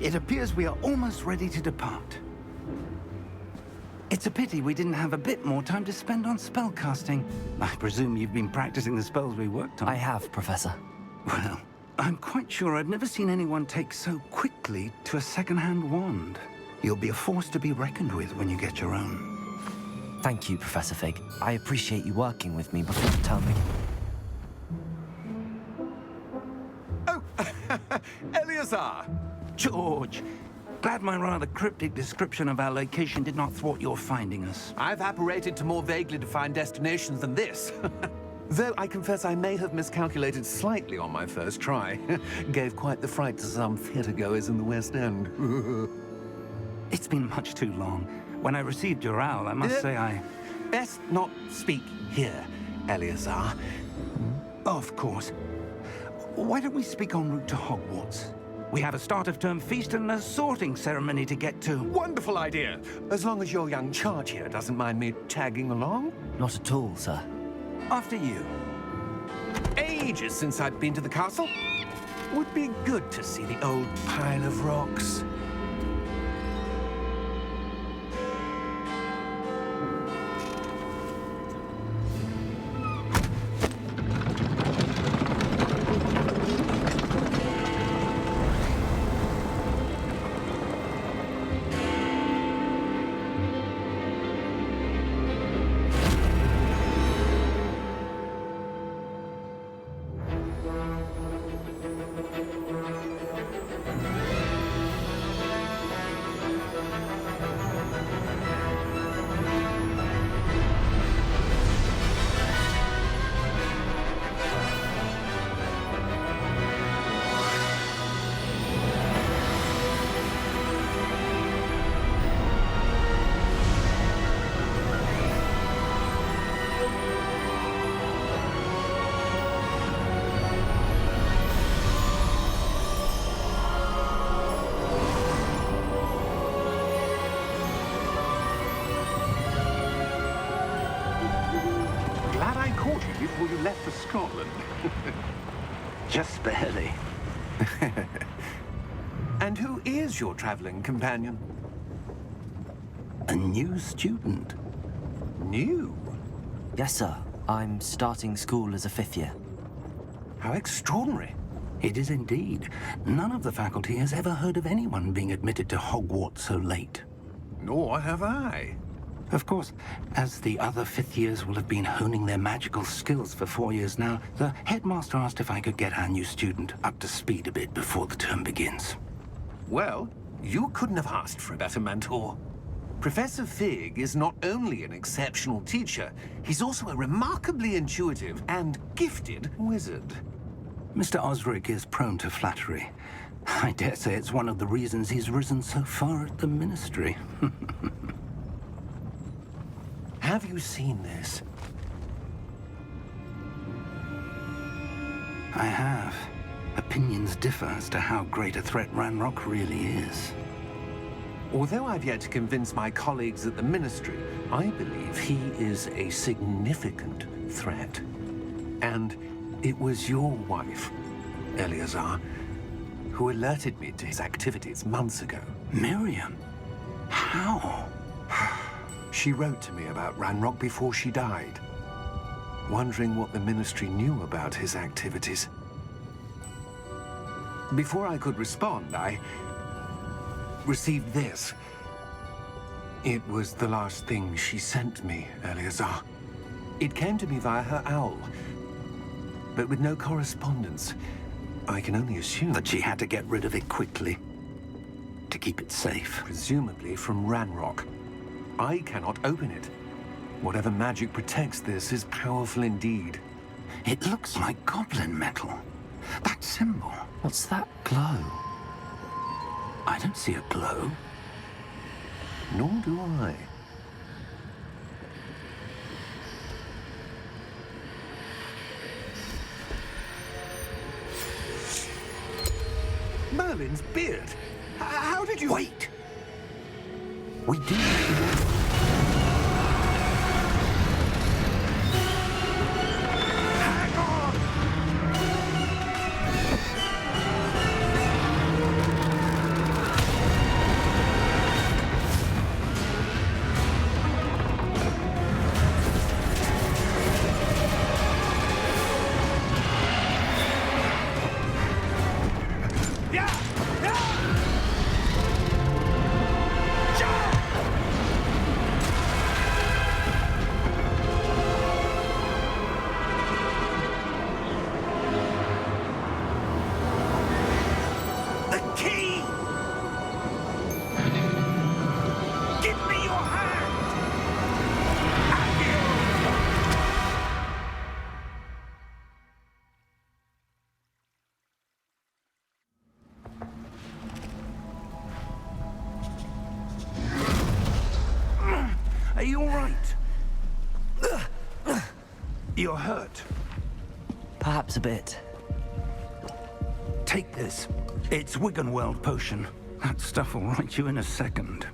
It appears we are almost ready to depart. It's a pity we didn't have a bit more time to spend on spellcasting. I presume you've been practicing the spells we worked on. I have, Professor. Well, I'm quite sure I've never seen anyone take so quickly to a second-hand wand. You'll be a force to be reckoned with when you get your own. Thank you, Professor Fig. I appreciate you working with me before the term begins. Oh, Eleazar! George, glad my rather cryptic description of our location did not thwart your finding us. I've apparated to more vaguely defined destinations than this. Though I confess I may have miscalculated slightly on my first try. Gave quite the fright to some theatre-goers in the West End. It's been much too long. When I received your owl, I must say I... Best not speak here, Eleazar. Of course. Why don't we speak en route to Hogwarts? We have a start-of-term feast and a sorting ceremony to get to. Wonderful idea! As long as your young charge here doesn't mind me tagging along. Not at all, sir. After you. Ages since I've been to the castle. Would be good to see the old pile of rocks. Before you left for Scotland. Just barely. And who is your traveling companion? A new student. New? Yes, sir. I'm starting school as a 5th year. How extraordinary. It is indeed. None of the faculty has ever heard of anyone being admitted to Hogwarts so late. Nor have I. Of course, as the other 5th years will have been honing their magical skills for 4 years now, the headmaster asked if I could get our new student up to speed a bit before the term begins. Well, you couldn't have asked for a better mentor. Professor Fig is not only an exceptional teacher, he's also a remarkably intuitive and gifted wizard. Mr. Osric is prone to flattery. I dare say it's one of the reasons he's risen so far at the Ministry. Have you seen this? I have. Opinions differ as to how great a threat Ranrock really is. Although I've yet to convince my colleagues at the Ministry, I believe he is a significant threat. And it was your wife, Eleazar, who alerted me to his activities months ago. Miriam? How? She wrote to me about Ranrock before she died, wondering what the Ministry knew about his activities. Before I could respond, I received this. It was the last thing she sent me, Eleazar. It came to me via her owl, but with no correspondence. I can only assume that she had to get rid of it quickly, to keep it safe. Presumably from Ranrock. I cannot open it. Whatever magic protects this is powerful indeed. It looks like goblin metal. That symbol. What's that glow? I don't see a glow. Nor do I. Merlin's beard. How did you... Wait! We do... you all right? You're hurt. Perhaps a bit. Take this. It's Wiggenweld potion. That stuff will right you in a second.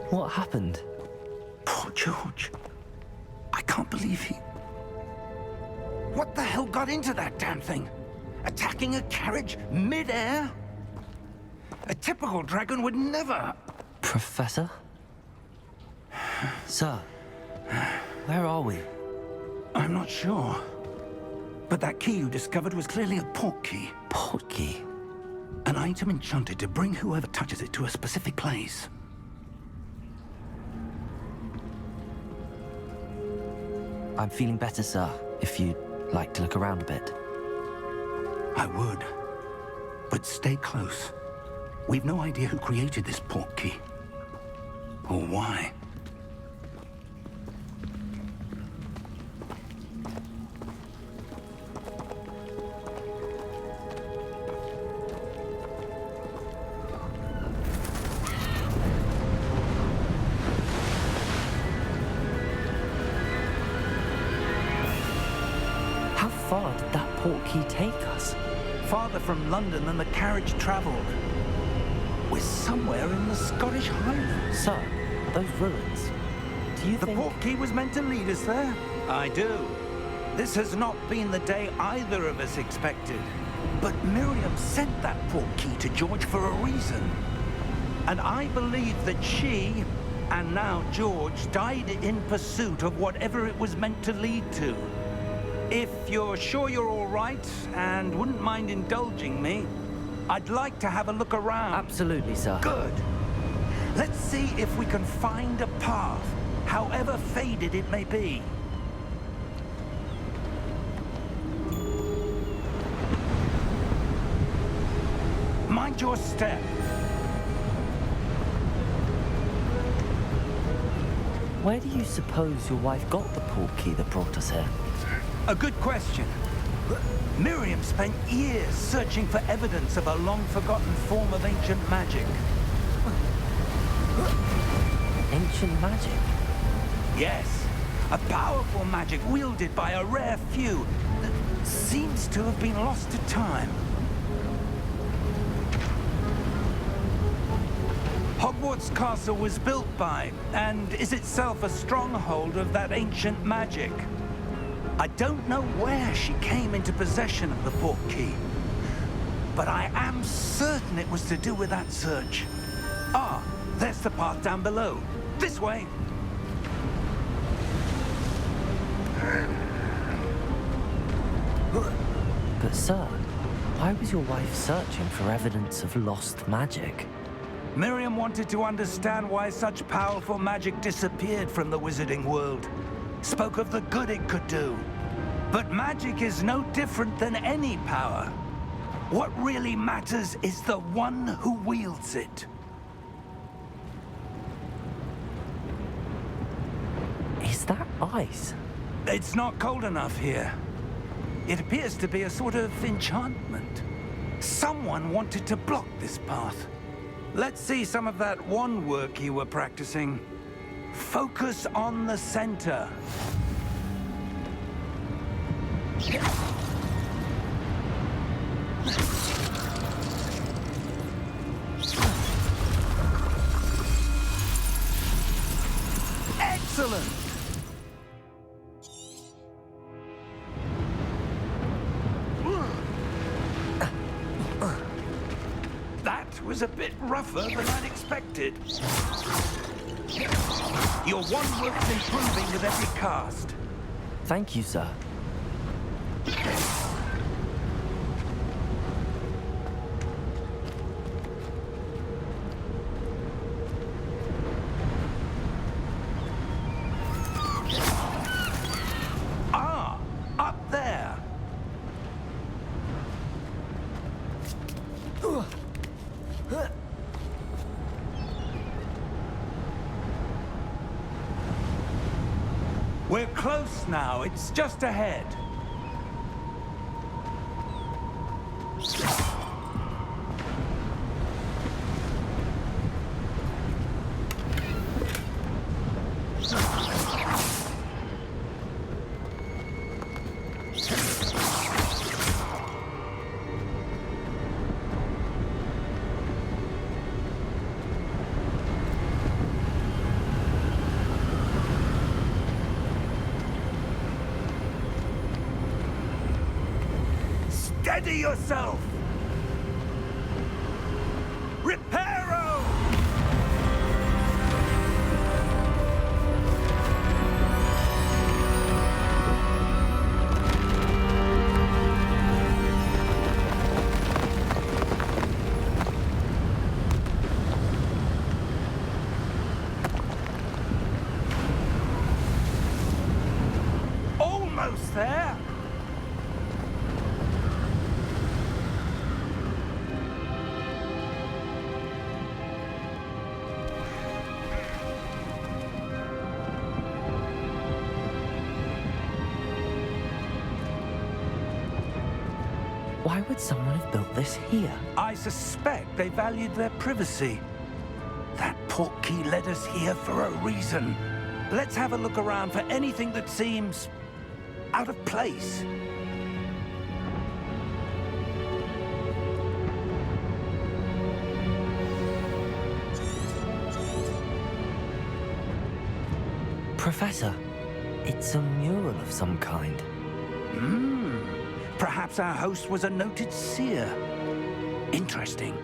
What happened? Poor George. I can't believe he... What the hell got into that damn thing? Attacking a carriage mid-air? A typical dragon would never... Professor? Sir, where are we? I'm not sure. But that key you discovered was clearly a port key. Port key? An item enchanted to bring whoever touches it to a specific place. I'm feeling better, sir, if you'd like to look around a bit. I would. But stay close. We've no idea who created this port key. Or why. How far did that port key take us? Farther from London than the carriage traveled. We're somewhere in the Scottish Highlands. Sir, those ruins. Do you The think... port key was meant to lead us there? I do. This has not been the day either of us expected. But Miriam sent that port key to George for a reason. And I believe that she, and now George, died in pursuit of whatever it was meant to lead to. If you're sure you're all right, and wouldn't mind indulging me, I'd like to have a look around. Absolutely, sir. Good. Let's see if we can find a path, however faded it may be. Mind your step. Where do you suppose your wife got the port key that brought us here? A good question. Miriam spent years searching for evidence of a long-forgotten form of ancient magic. Ancient magic? Yes, a powerful magic wielded by a rare few that seems to have been lost to time. Hogwarts Castle was built by, and is itself a stronghold of that ancient magic. I don't know where she came into possession of the port key, but I am certain it was to do with that search. Ah, there's the path down below. This way. But sir, why was your wife searching for evidence of lost magic? Miriam wanted to understand why such powerful magic disappeared from the wizarding world. Spoke of the good it could do. But magic is no different than any power. What really matters is the one who wields it. Is that ice? It's not cold enough here. It appears to be a sort of enchantment. Someone wanted to block this path. Let's see some of that wand work you were practicing. Focus on the center. Excellent! That was a bit rougher than I'd expected. Your wand work's improving with every cast. Thank you, sir. Ah, up there. We're close now. It's just ahead. Steady yourself! Reparo! Almost there! Why would someone have built this here? I suspect they valued their privacy. That portkey led us here for a reason. Let's have a look around for anything that seems out of place. Professor, it's a mural of some kind. Perhaps our host was a noted seer. Interesting.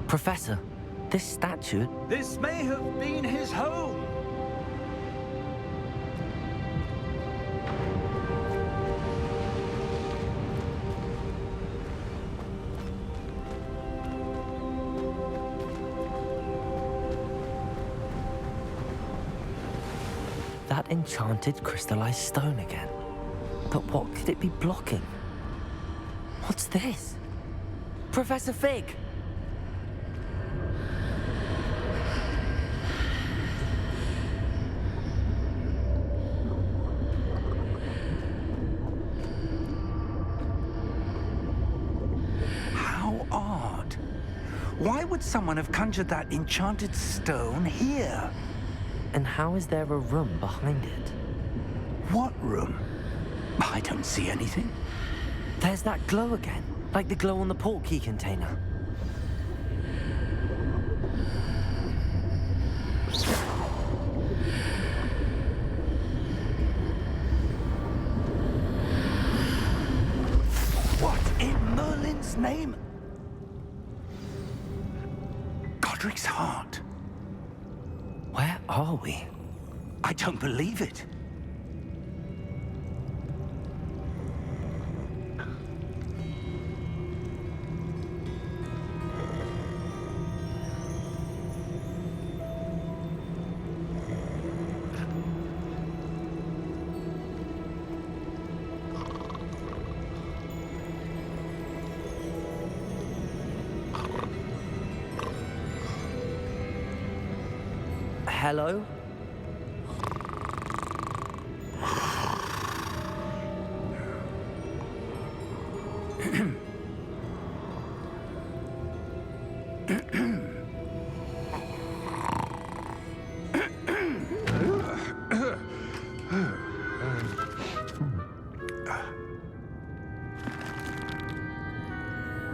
Professor, this statue... This may have been his home. That enchanted crystallized stone again. But what could it be blocking? What's this? Professor Fig! How odd. Why would someone have conjured that enchanted stone here? And how is there a room behind it? What room? I don't see anything. There's that glow again, like the glow on the portkey container. What in Merlin's name? Godric's heart. Where are we? I don't believe it. Hello?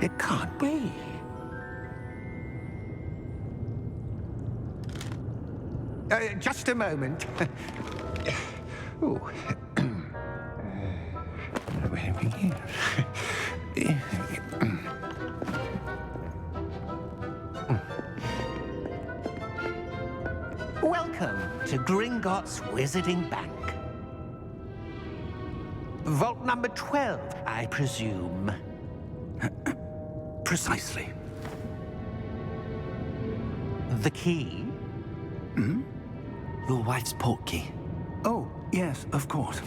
It can't be. Just a moment. Oh. Welcome to Gringotts Wizarding Bank. Vault number 12, I presume. Precisely. The key? Your wife's portkey. Oh, yes, of course.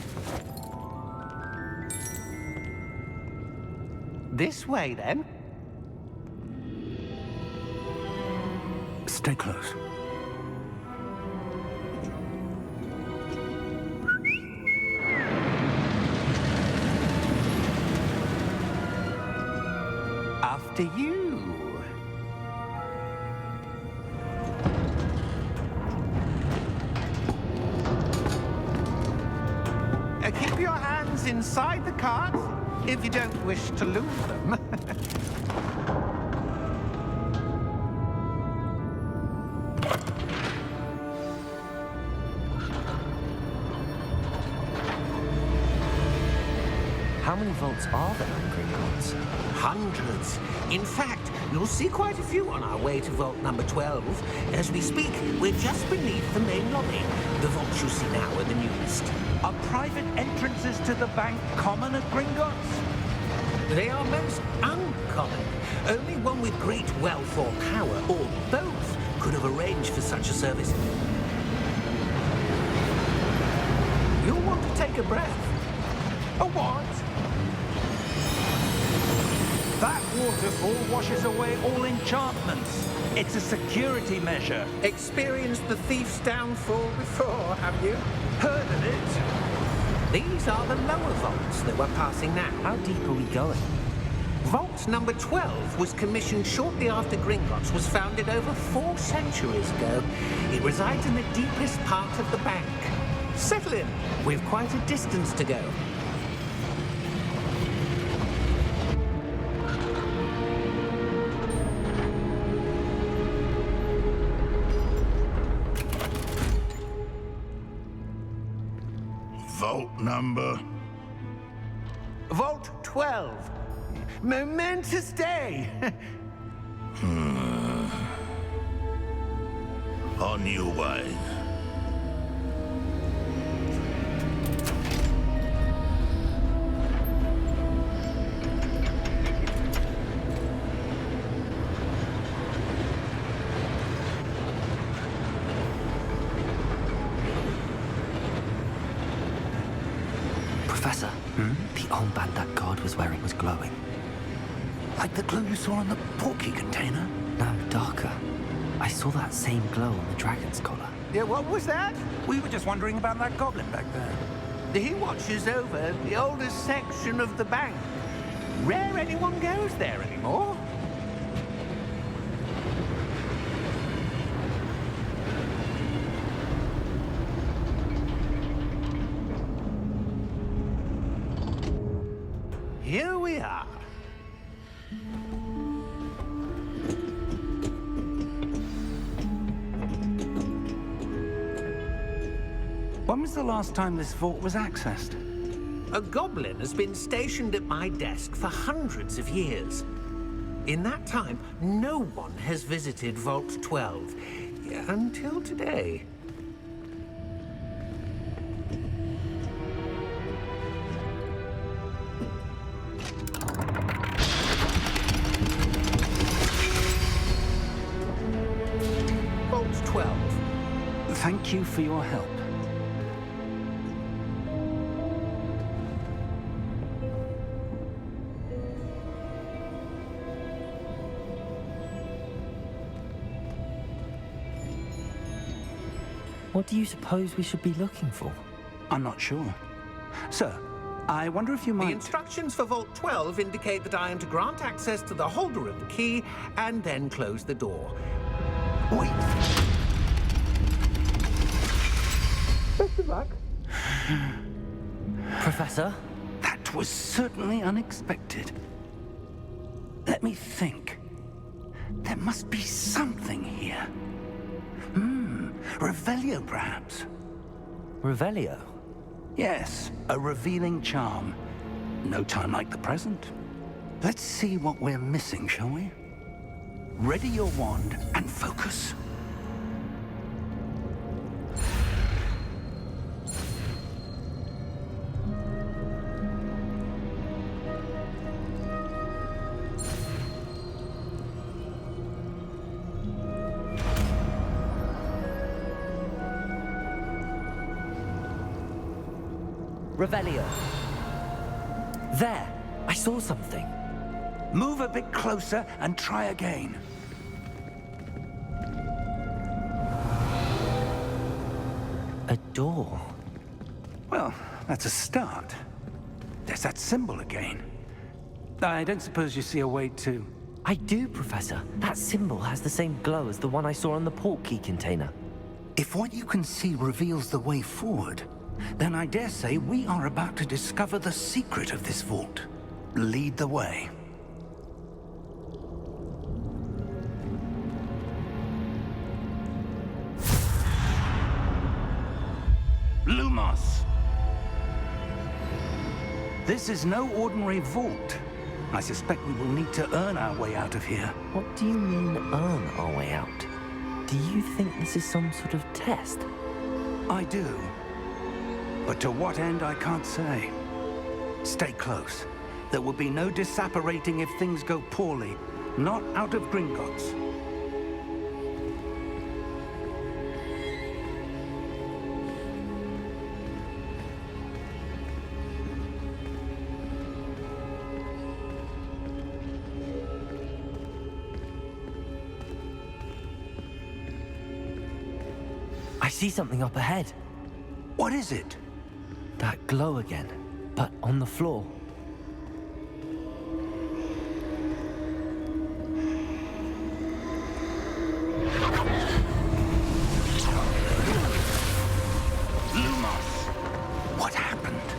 This way, then. Stay close. After you. Keep your hands inside the cart if you don't wish to lose them. How many vaults are there in Gringotts? Hundreds. In fact, you'll see quite a few on our way to vault number 12. As we speak, we're just beneath the main lobby. The vaults you see now are the newest. Are private entrances to the bank common at Gringotts? They are most uncommon. Only one with great wealth or power, or both, could have arranged for such a service. You'll want to take a breath. A what? That waterfall washes away all enchantments. It's a security measure. Experienced the thief's downfall before, have you? Heard of it? These are the lower vaults that we're passing now. How deep are we going? Vault number 12 was commissioned shortly after Gringotts was founded over 4 centuries ago. It resides in the deepest part of the bank. Settle in. We've quite a distance to go. Vault number? Vault 12. Momentous day. On your way. Professor, the armband that guard was wearing was glowing. Like the glow you saw on the porky container? No, darker. I saw that same glow on the dragon's collar. Yeah, what was that? We were just wondering about that goblin back there. He watches over the oldest section of the bank. Rare anyone goes there anymore. Here we are. When was the last time this vault was accessed? A goblin has been stationed at my desk for hundreds of years. In that time, no one has visited Vault 12. Until today. Vault 12. Thank you for your help. What do you suppose we should be looking for? I'm not sure. Sir, I wonder if you The might... instructions for Vault 12 indicate that I am to grant access to the holder of the key and then close the door. Wait. Best of luck. Professor? That was certainly unexpected. Let me think. There must be something here. Revelio, perhaps? Revelio? Yes, a revealing charm. No time like the present. Let's see what we're missing, shall we? Ready your wand and focus. Revelio. There! I saw something. Move a bit closer and try again. A door. Well, that's a start. There's that symbol again. I don't suppose you see a way to... I do, Professor. That symbol has the same glow as the one I saw on the port key container. If what you can see reveals the way forward, then I dare say we are about to discover the secret of this vault. Lead the way. Lumos! This is no ordinary vault. I suspect we will need to earn our way out of here. What do you mean, earn our way out? Do you think this is some sort of test? I do. But to what end, I can't say. Stay close. There will be no disapparating if things go poorly. Not out of Gringotts. I see something up ahead. What is it? That glow again, but on the floor. Lumos! What happened?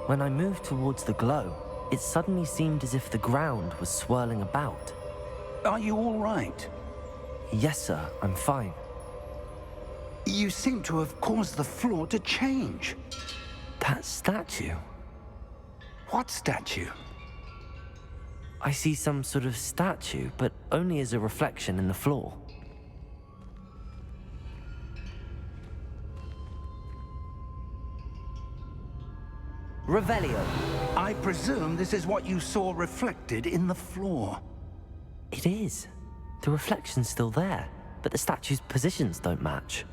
When I moved towards the glow, it suddenly seemed as if the ground was swirling about. Are you all right? Yes, sir, I'm fine. You seem to have caused the floor to change. That statue. What statue? I see some sort of statue, but only as a reflection in the floor. Revelio. I presume this is what you saw reflected in the floor. It is. The reflection's still there, but the statue's positions don't match.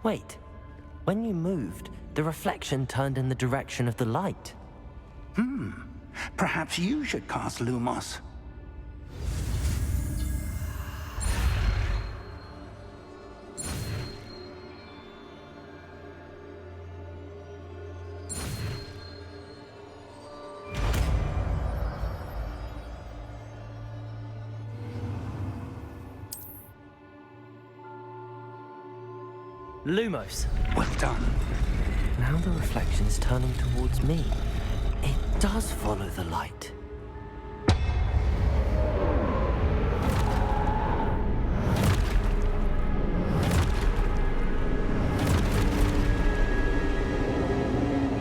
Wait. When you moved, the reflection turned in the direction of the light. Perhaps you should cast Lumos. Lumos. Well done. Now the reflection's turning towards me. It does follow the light.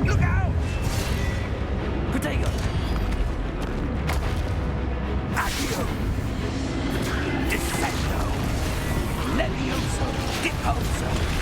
Look out! Protego! Accio! Descendo! Levioso! Deposo!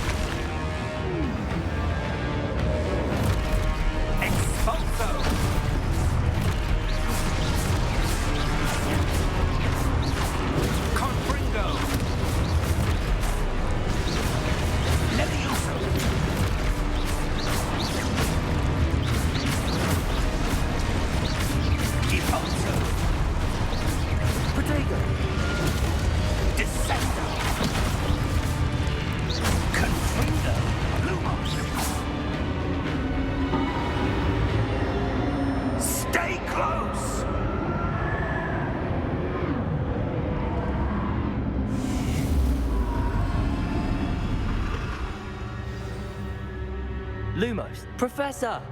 Lumos! Professor!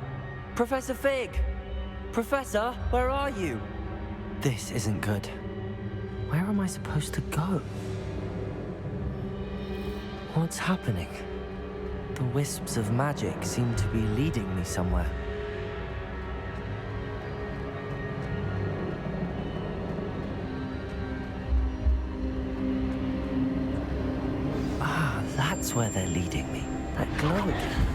Professor Fig! Professor, where are you? This isn't good. Where am I supposed to go? What's happening? The wisps of magic seem to be leading me somewhere. Ah, that's where they're leading me. That glow again.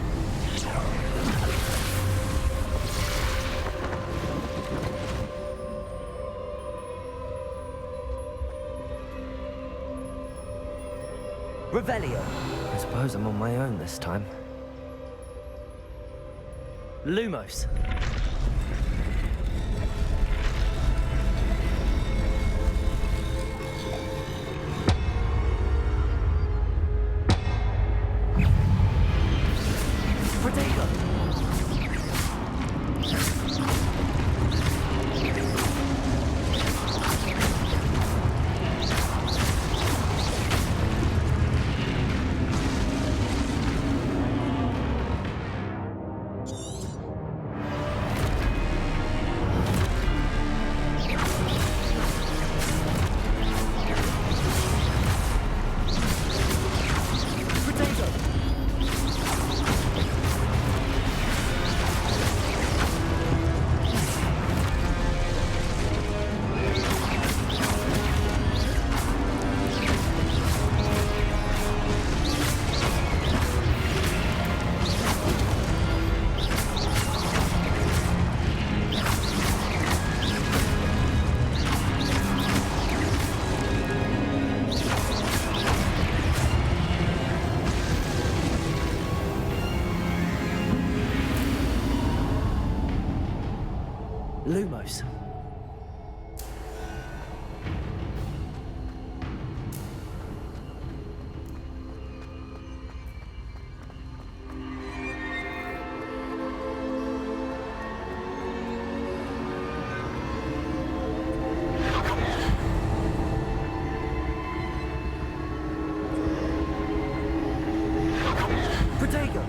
Revelio. I suppose I'm on my own this time. Lumos. Lumos. Protego!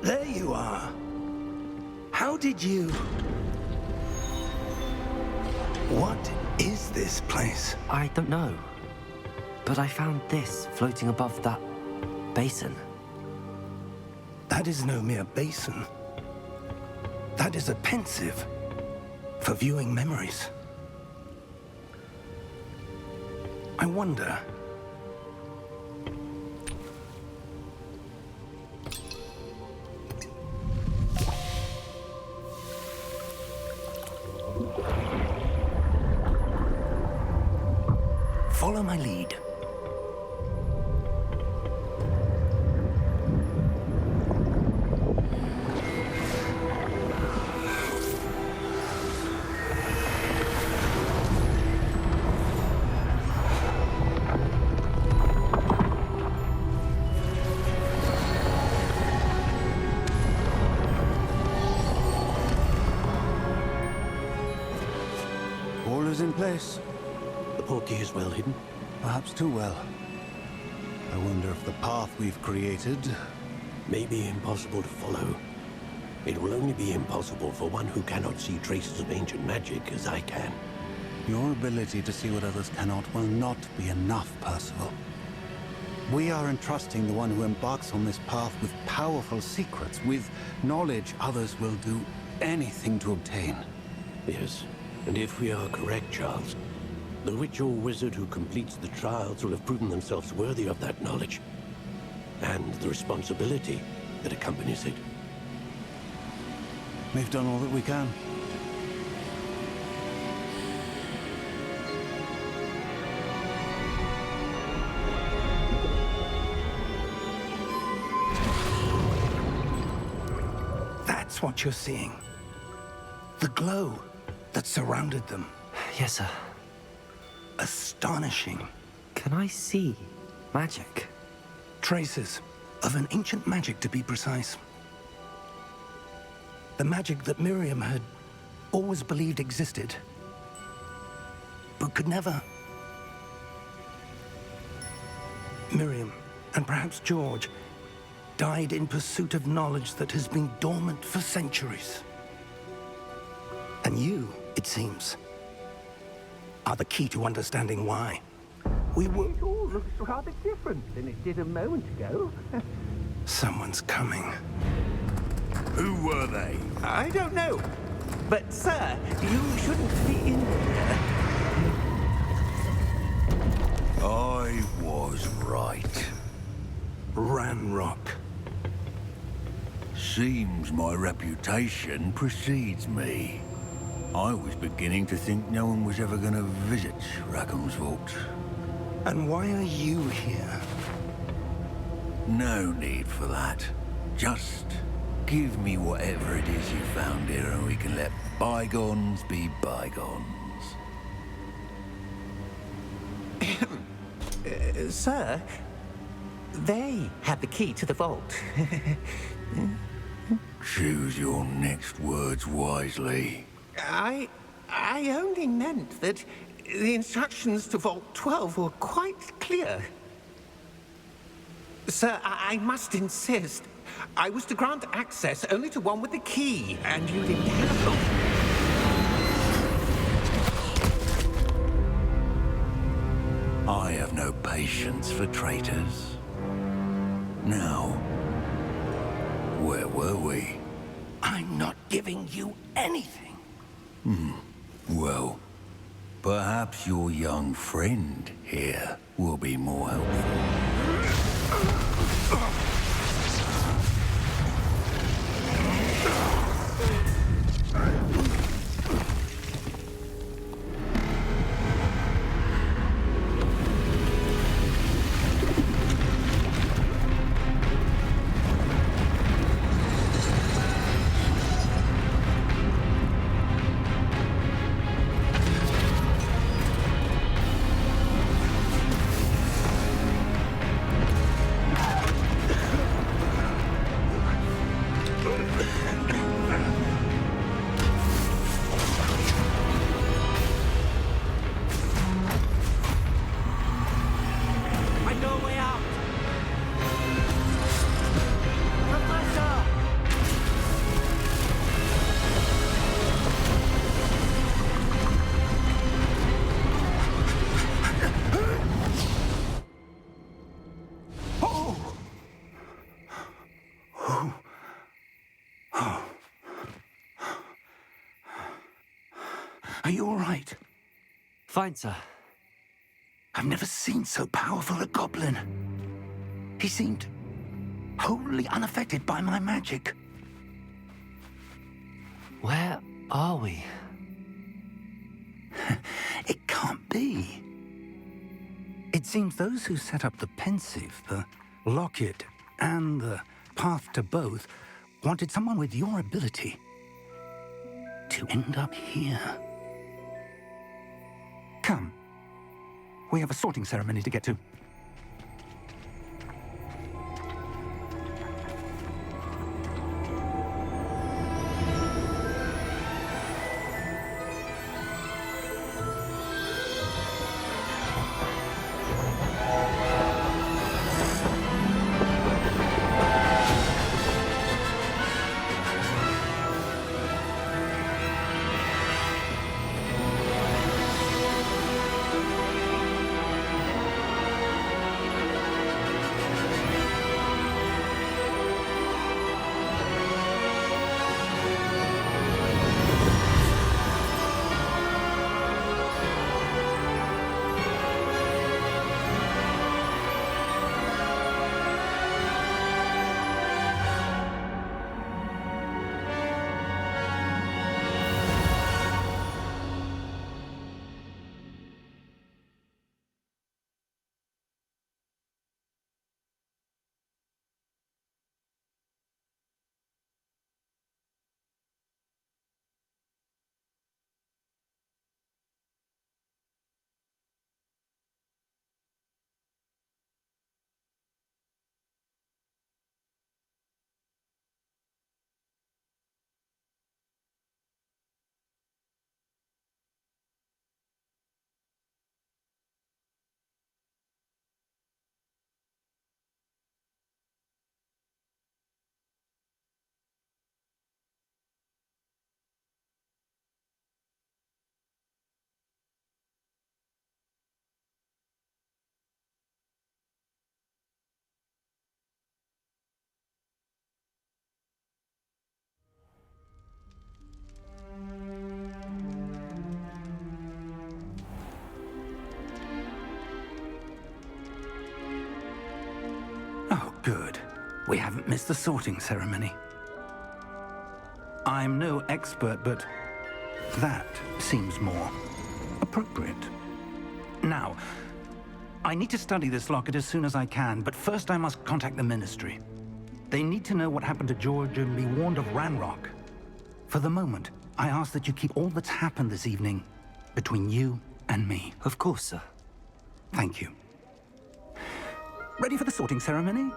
There you are. How did you... What is this place? I don't know. But I found this floating above that basin. That is no mere basin. That is a pensive for viewing memories. I wonder... Follow my lead. All is in place. The portkey is well hidden. Perhaps too well. I wonder if the path we've created... May be impossible to follow. It will only be impossible for one who cannot see traces of ancient magic as I can. Your ability to see what others cannot will not be enough, Percival. We are entrusting the one who embarks on this path with powerful secrets, with knowledge others will do anything to obtain. Yes, and if we are correct, Charles, the witch or wizard who completes the trials will have proven themselves worthy of that knowledge, and the responsibility that accompanies it. We've done all that we can. That's what you're seeing. The glow that surrounded them. Yes, sir. Astonishing. Can I see magic? Traces of an ancient magic, to be precise. The magic that Miriam had always believed existed, but could never. Miriam, and perhaps George, died in pursuit of knowledge that has been dormant for centuries. And you, it seems, are the key to understanding why. We were... It all looks rather different than it did a moment ago. Someone's coming. Who were they? I don't know. But, sir, you shouldn't be in here. I was right. Ranrock. Seems my reputation precedes me. I was beginning to think no one was ever going to visit Rackham's vault. And why are you here? No need for that. Just give me whatever it is you found here and we can let bygones be bygones. Sir, they had the key to the vault. Choose your next words wisely. I only meant that the instructions to Vault 12 were quite clear. Sir, I must insist. I was to grant access only to one with the key, and you didn't have them. patience for traitors. Now, where were we? I'm not giving you anything. Well, perhaps your young friend here will be more helpful. Are you all right? Fine, sir. I've never seen so powerful a goblin. He seemed wholly unaffected by my magic. Where are we? It can't be. It seems those who set up the pensive, the locket, and the path to both wanted someone with your ability to end up here. Come. We have a sorting ceremony to get to. Oh, good. We haven't missed the sorting ceremony. I'm no expert, but that seems more appropriate. Now, I need to study this locket as soon as I can, but first I must contact the Ministry. They need to know what happened to George and be warned of Ranrock. For the moment, I ask that you keep all that's happened this evening between you and me. Of course, sir. Thank you. Ready for the sorting ceremony?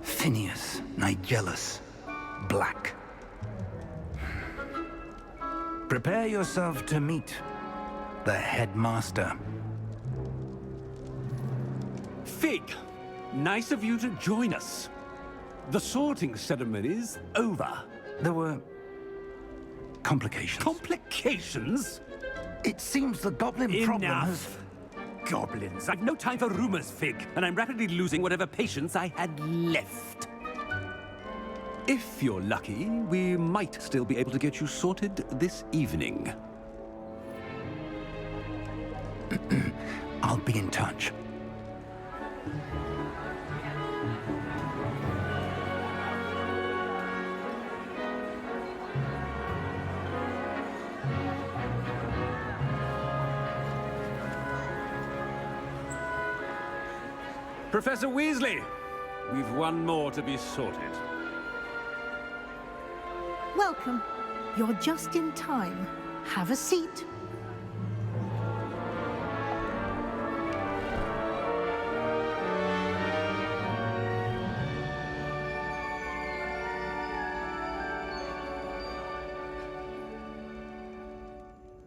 Phineas, Nigellus, Black. Prepare yourself to meet the headmaster. Fig, nice of you to join us. The sorting ceremony's over. There were complications. Complications? It seems the goblin problem has... Enough. Goblins. I've no time for rumors, Fig, and I'm rapidly losing whatever patience I had left. If you're lucky, we might still be able to get you sorted this evening. I'll be in touch. Professor Weasley, we've one more to be sorted. Welcome. You're just in time. Have a seat.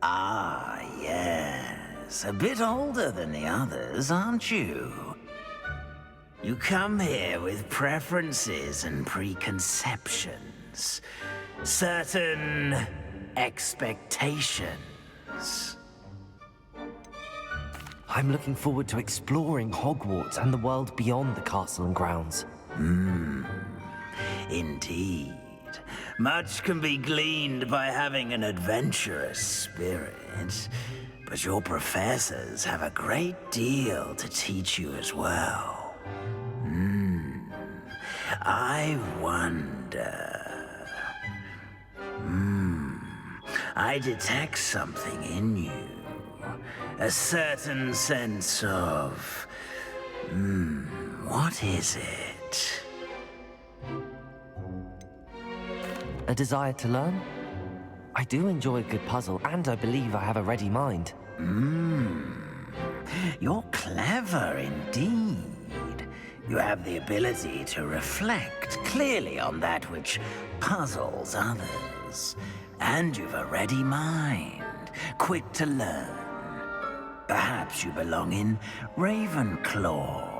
Ah, yes. A bit older than the others, aren't you? You come here with preferences and preconceptions. Certain expectations. I'm looking forward to exploring Hogwarts and the world beyond the castle and grounds. Indeed. Much can be gleaned by having an adventurous spirit, but your professors have a great deal to teach you as well. I wonder... I detect something in you. A certain sense of... what is it? A desire to learn? I do enjoy a good puzzle, and I believe I have a ready mind. You're clever indeed. You have the ability to reflect clearly on that which puzzles others. And you've a ready mind, quick to learn. Perhaps you belong in Ravenclaw.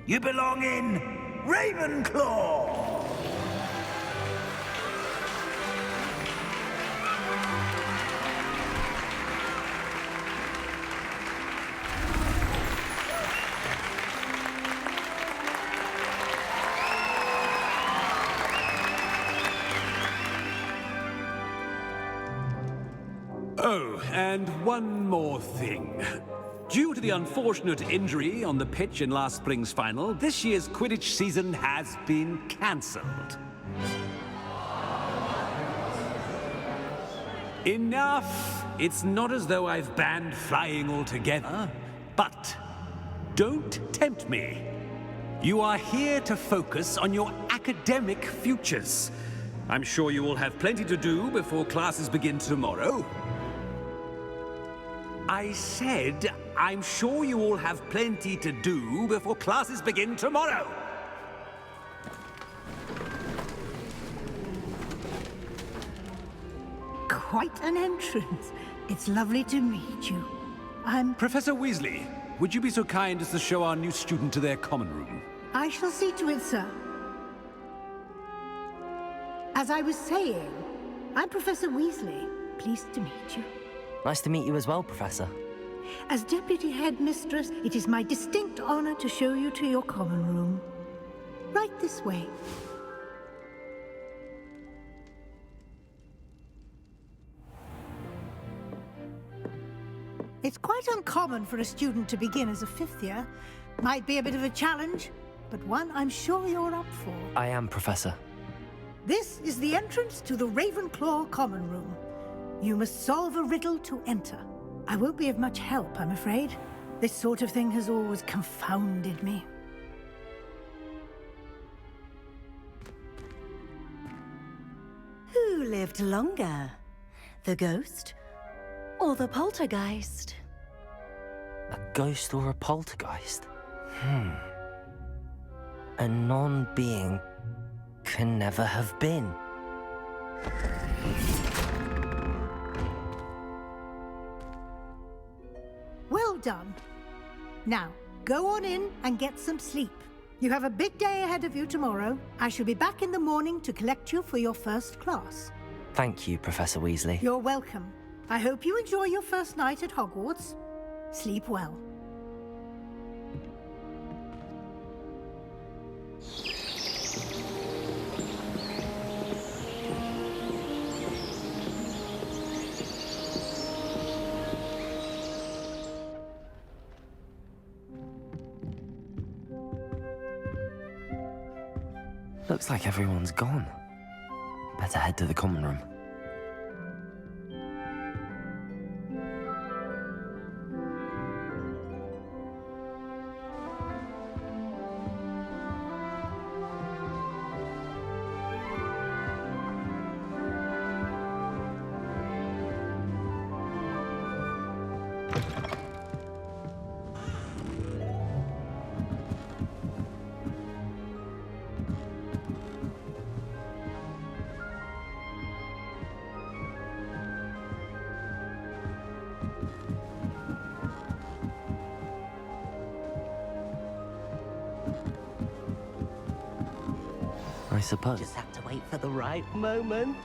You belong in Ravenclaw! Oh, and one more thing. Due to the unfortunate injury on the pitch in last spring's final, this year's Quidditch season has been cancelled. Enough! It's not as though I've banned flying altogether, but don't tempt me. You are here to focus on your academic futures. I'm sure you will have plenty to do before classes begin tomorrow. I said, I'm sure you all have plenty to do before classes begin tomorrow. Quite an entrance. It's lovely to meet you. Professor Weasley, would you be so kind as to show our new student to their common room? I shall see to it, sir. As I was saying, I'm Professor Weasley. Pleased to meet you. Nice to meet you as well, Professor. As Deputy Headmistress, it is my distinct honor to show you to your common room. Right this way. It's quite uncommon for a student to begin as a fifth year. Might be a bit of a challenge, but one I'm sure you're up for. I am, Professor. This is the entrance to the Ravenclaw common room. You must solve a riddle to enter. I won't be of much help, I'm afraid. This sort of thing has always confounded me. Who lived longer? The ghost or the poltergeist? A ghost or a poltergeist? A non-being can never have been. Well done. Now, go on in and get some sleep. You have a big day ahead of you tomorrow. I shall be back in the morning to collect you for your first class. Thank you, Professor Weasley. You're welcome. I hope you enjoy your first night at Hogwarts. Sleep well. Looks like everyone's gone. Better head to the common room. I suppose. Just have to wait for the right moment.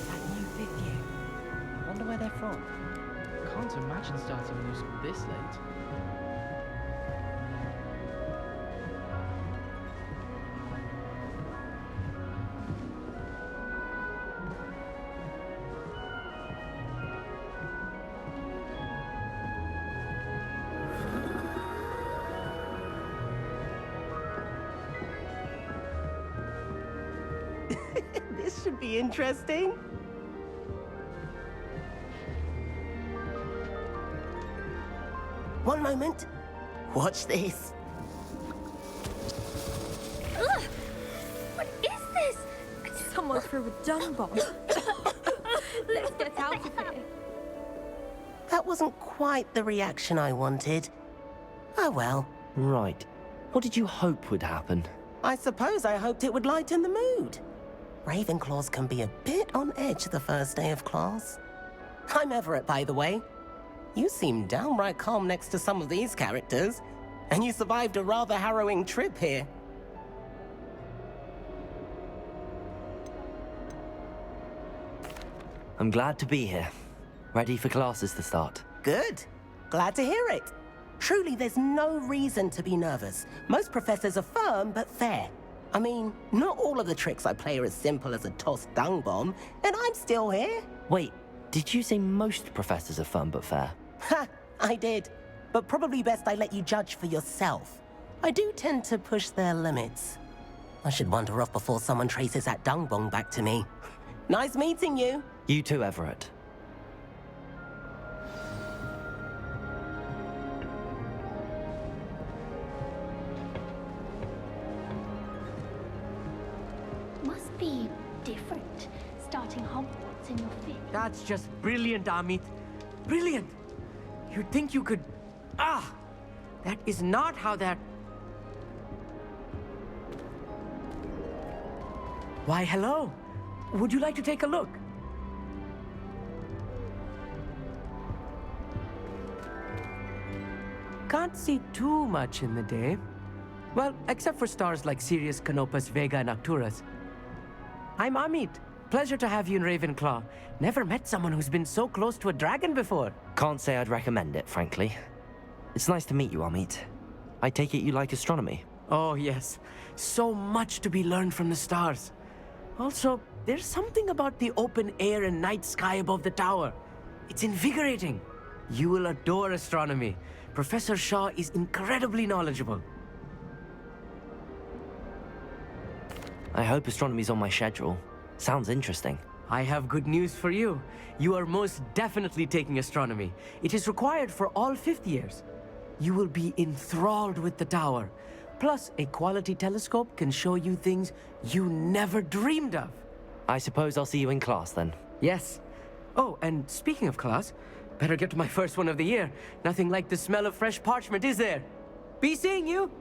That new fifth year. I wonder where they're from. Can't imagine starting a new school this late. This should be interesting. One moment. Watch this. Ugh! What is this? Someone threw a dung bomb. Let's get out of here. That wasn't quite the reaction I wanted. Oh well. Right. What did you hope would happen? I suppose I hoped it would lighten the mood. Ravenclaws can be a bit on edge the first day of class. I'm Everett, by the way. You seem downright calm next to some of these characters, and you survived a rather harrowing trip here. I'm glad to be here. Ready for classes to start. Good. Glad to hear it. Truly, there's no reason to be nervous. Most professors are firm but fair. I mean, not all of the tricks I play are as simple as a tossed dung bomb, and I'm still here. Wait, did you say most professors are fun but fair? Ha! I did. But probably best I let you judge for yourself. I do tend to push their limits. I should wander off before someone traces that dung bomb back to me. Nice meeting you. You too, Everett. Must be different, starting Hogwarts in your fifth. That's just brilliant, Amit. Brilliant! You'd think you could... Ah! That is not how that... Why, hello. Would you like to take a look? Can't see too much in the day. Well, except for stars like Sirius, Canopus, Vega, and Arcturus. I'm Amit. Pleasure to have you in Ravenclaw. Never met someone who's been so close to a dragon before. Can't say I'd recommend it, frankly. It's nice to meet you, Amit. I take it you like astronomy? Oh, yes. So much to be learned from the stars. Also, there's something about the open air and night sky above the tower. It's invigorating. You will adore astronomy. Professor Shaw is incredibly knowledgeable. I hope astronomy's on my schedule. Sounds interesting. I have good news for you. You are most definitely taking astronomy. It is required for all fifth years. You will be enthralled with the tower. Plus, a quality telescope can show you things you never dreamed of. I suppose I'll see you in class then. Yes. Oh, and speaking of class, better get to my first one of the year. Nothing like the smell of fresh parchment, is there? Be seeing you!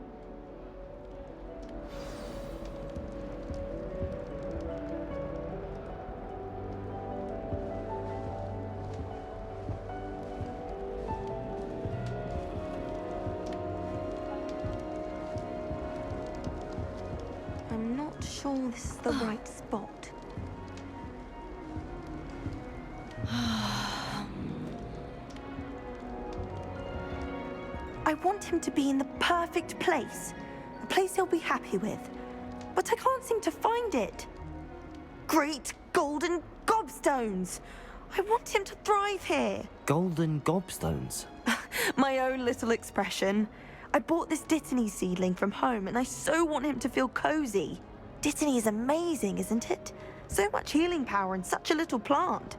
I'm not sure this is the right spot. I want him to be in the perfect place. A place he'll be happy with. But I can't seem to find it. Great golden gobstones! I want him to thrive here. Golden gobstones? My own little expression. I bought this Dittany seedling from home and I so want him to feel cozy. Dittany is amazing, isn't it? So much healing power in such a little plant.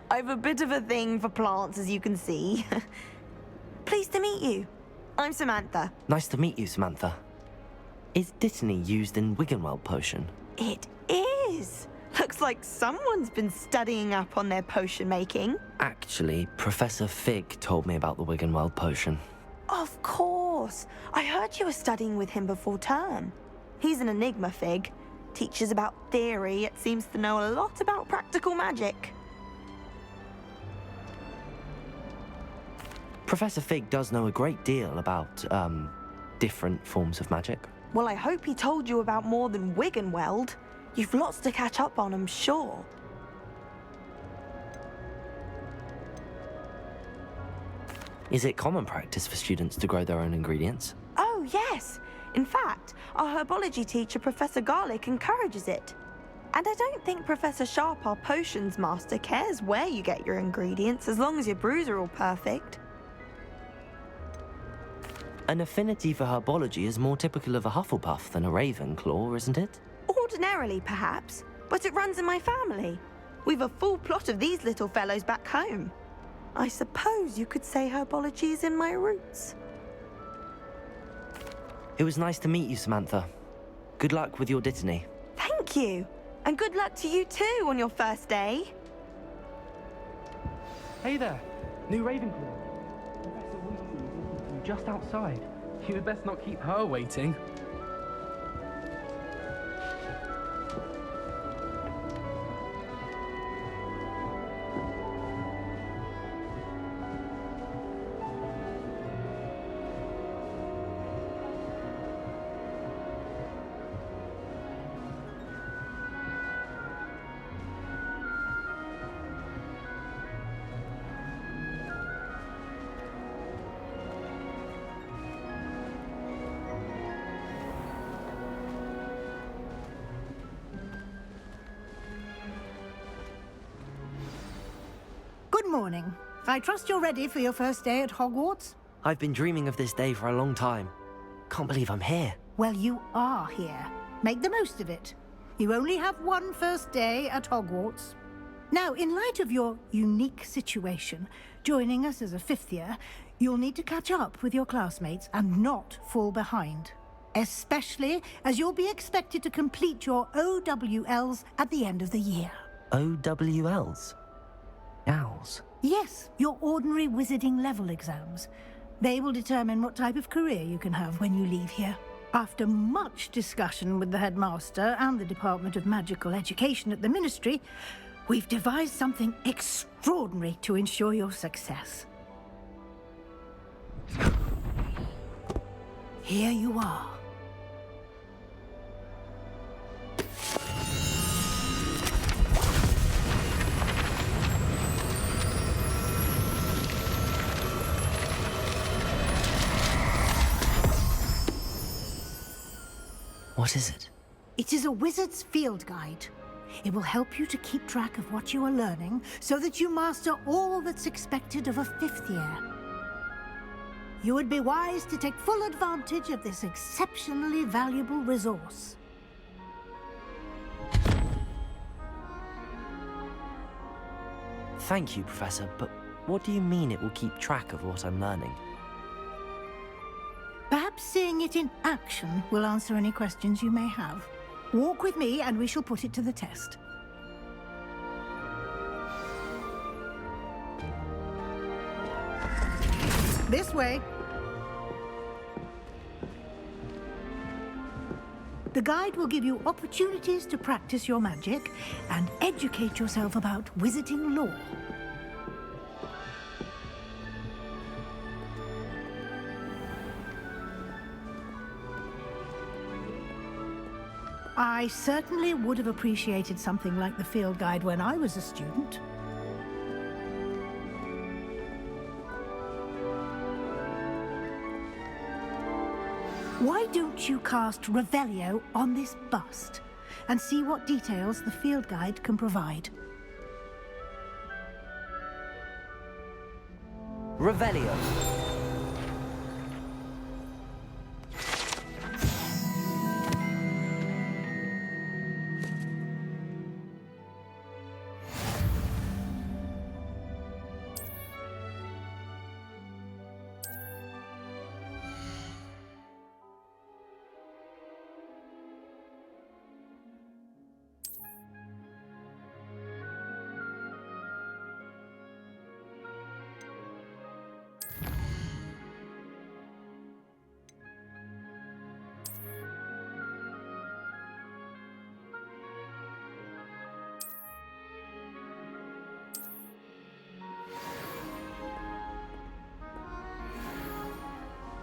I've a bit of a thing for plants, as you can see. Pleased to meet you. I'm Samantha. Nice to meet you, Samantha. Is Dittany used in Wiggenweld potion? It is. Looks like someone's been studying up on their potion making. Actually, Professor Fig told me about the Wiggenweld potion. Of course. I heard you were studying with him before term. He's an enigma, Fig. Teaches about theory, yet seems to know a lot about practical magic. Professor Fig does know a great deal about, different forms of magic. Well, I hope he told you about more than Wiggenweld. You've lots to catch up on, I'm sure. Is it common practice for students to grow their own ingredients? Oh, yes. In fact, our herbology teacher, Professor Garlick, encourages it. And I don't think Professor Sharp, our potions master, cares where you get your ingredients, as long as your brews are all perfect. An affinity for herbology is more typical of a Hufflepuff than a Ravenclaw, isn't it? Ordinarily, perhaps, but it runs in my family. We've a full plot of these little fellows back home. I suppose you could say herbology is in my roots. It was nice to meet you, Samantha. Good luck with your Dittany. Thank you. And good luck to you too on your first day. Hey there, new Ravenclaw. Professor Weasley is looking for you just outside. You'd best not keep her waiting. Good morning. I trust you're ready for your first day at Hogwarts? I've been dreaming of this day for a long time. Can't believe I'm here. Well, you are here. Make the most of it. You only have one first day at Hogwarts. Now, in light of your unique situation, joining us as a fifth year, you'll need to catch up with your classmates and not fall behind. Especially as you'll be expected to complete your OWLs at the end of the year. OWLs? Owls? Yes, your ordinary wizarding level exams. They will determine what type of career you can have when you leave here. After much discussion with the headmaster and the Department of Magical Education at the Ministry, we've devised something extraordinary to ensure your success. Here you are. What is it? It is a wizard's field guide. It will help you to keep track of what you are learning so that you master all that's expected of a fifth year. You would be wise to take full advantage of this exceptionally valuable resource. Thank you, Professor, but what do you mean it will keep track of what I'm learning? Perhaps seeing it in action will answer any questions you may have. Walk with me and we shall put it to the test. This way. The guide will give you opportunities to practice your magic and educate yourself about wizarding lore. I certainly would have appreciated something like the field guide when I was a student. Why don't you cast Revelio on this bust and see what details the field guide can provide? Revelio.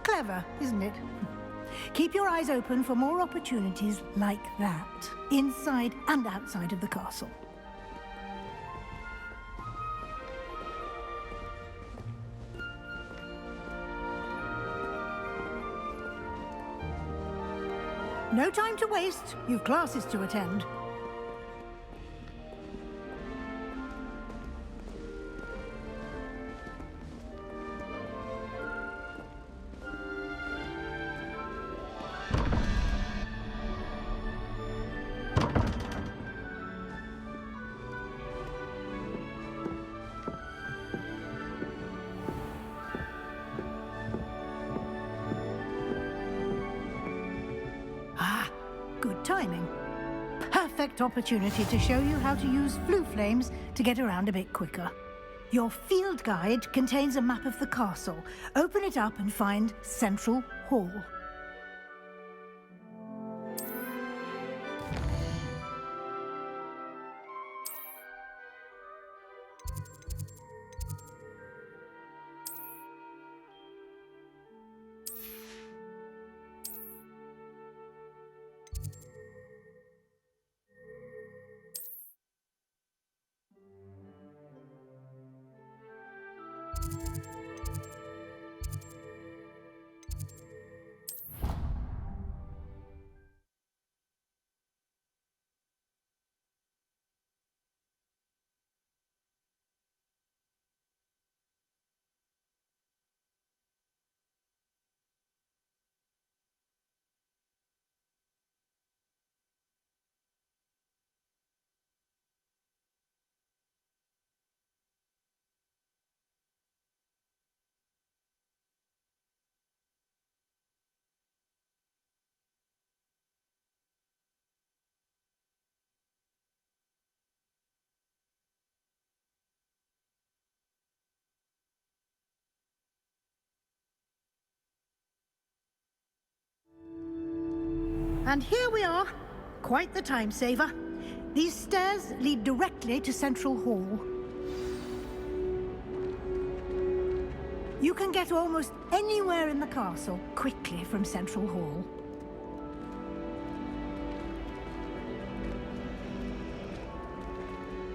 Clever, isn't it? Keep your eyes open for more opportunities like that, inside and outside of the castle. No time to waste. You've classes to attend. Good timing. Perfect opportunity to show you how to use flue flames to get around a bit quicker. Your field guide contains a map of the castle. Open it up and find Central Hall. And here we are. Quite the time saver. These stairs lead directly to Central Hall. You can get almost anywhere in the castle quickly from Central Hall.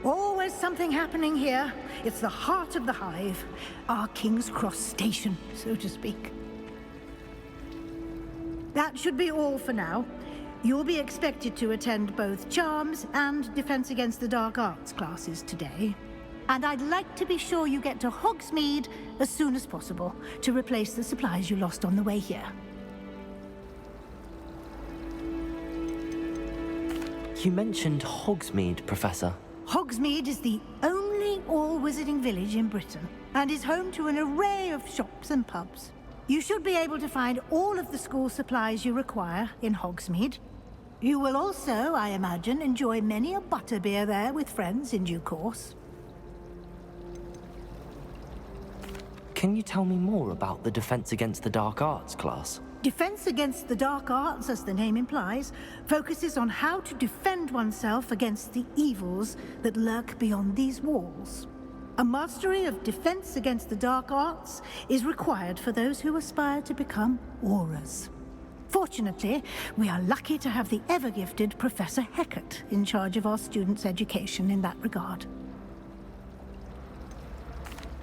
Always something happening here. It's the heart of the hive. Our King's Cross station, so to speak. That should be all for now. You'll be expected to attend both Charms and Defense Against the Dark Arts classes today. And I'd like to be sure you get to Hogsmeade as soon as possible to replace the supplies you lost on the way here. You mentioned Hogsmeade, Professor. Hogsmeade is the only all-wizarding village in Britain and is home to an array of shops and pubs. You should be able to find all of the school supplies you require in Hogsmeade. You will also, I imagine, enjoy many a butterbeer there with friends in due course. Can you tell me more about the Defense Against the Dark Arts class? Defense Against the Dark Arts, as the name implies, focuses on how to defend oneself against the evils that lurk beyond these walls. A mastery of Defense Against the Dark Arts is required for those who aspire to become Aurors. Fortunately, we are lucky to have the ever-gifted Professor Hecat in charge of our students' education in that regard.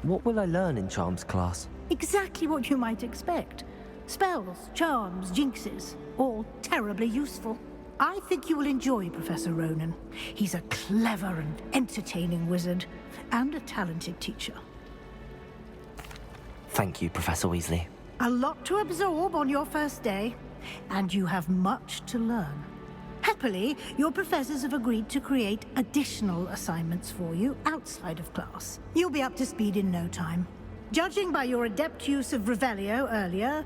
What will I learn in Charms class? Exactly what you might expect. Spells, charms, jinxes, all terribly useful. I think you will enjoy Professor Ronan. He's a clever and entertaining wizard, and a talented teacher. Thank you, Professor Weasley. A lot to absorb on your first day, and you have much to learn. Happily, your professors have agreed to create additional assignments for you outside of class. You'll be up to speed in no time. Judging by your adept use of Revelio earlier,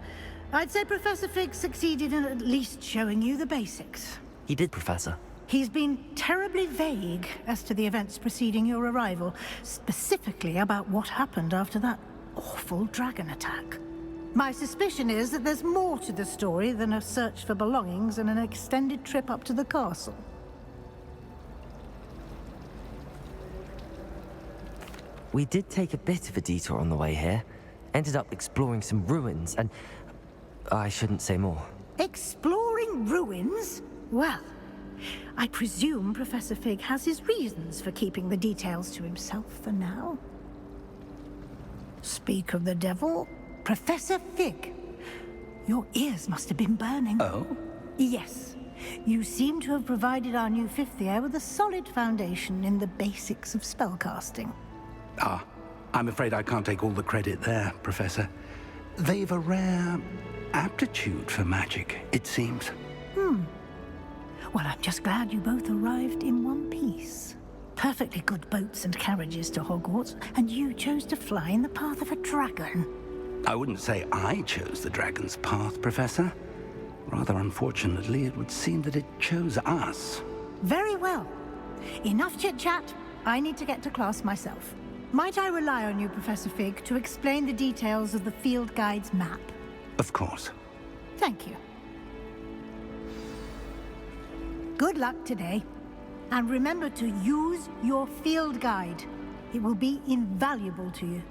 I'd say Professor Fig succeeded in at least showing you the basics. He did, Professor. He's been terribly vague as to the events preceding your arrival, specifically about what happened after that awful dragon attack. My suspicion is that there's more to the story than a search for belongings and an extended trip up to the castle. We did take a bit of a detour on the way here. Ended up exploring some ruins and... I shouldn't say more. Exploring ruins? Well, I presume Professor Fig has his reasons for keeping the details to himself for now. Speak of the devil, Professor Fig. Your ears must have been burning. Oh? Yes. You seem to have provided our new fifth year with a solid foundation in the basics of spellcasting. Ah, I'm afraid I can't take all the credit there, Professor. They've a rare aptitude for magic, it seems. Well, I'm just glad you both arrived in one piece. Perfectly good boats and carriages to Hogwarts, and you chose to fly in the path of a dragon. I wouldn't say I chose the dragon's path, Professor. Rather unfortunately, it would seem that it chose us. Very well. Enough chit-chat. I need to get to class myself. Might I rely on you, Professor Fig, to explain the details of the field guide's map? Of course. Thank you. Good luck today. And remember to use your field guide. It will be invaluable to you.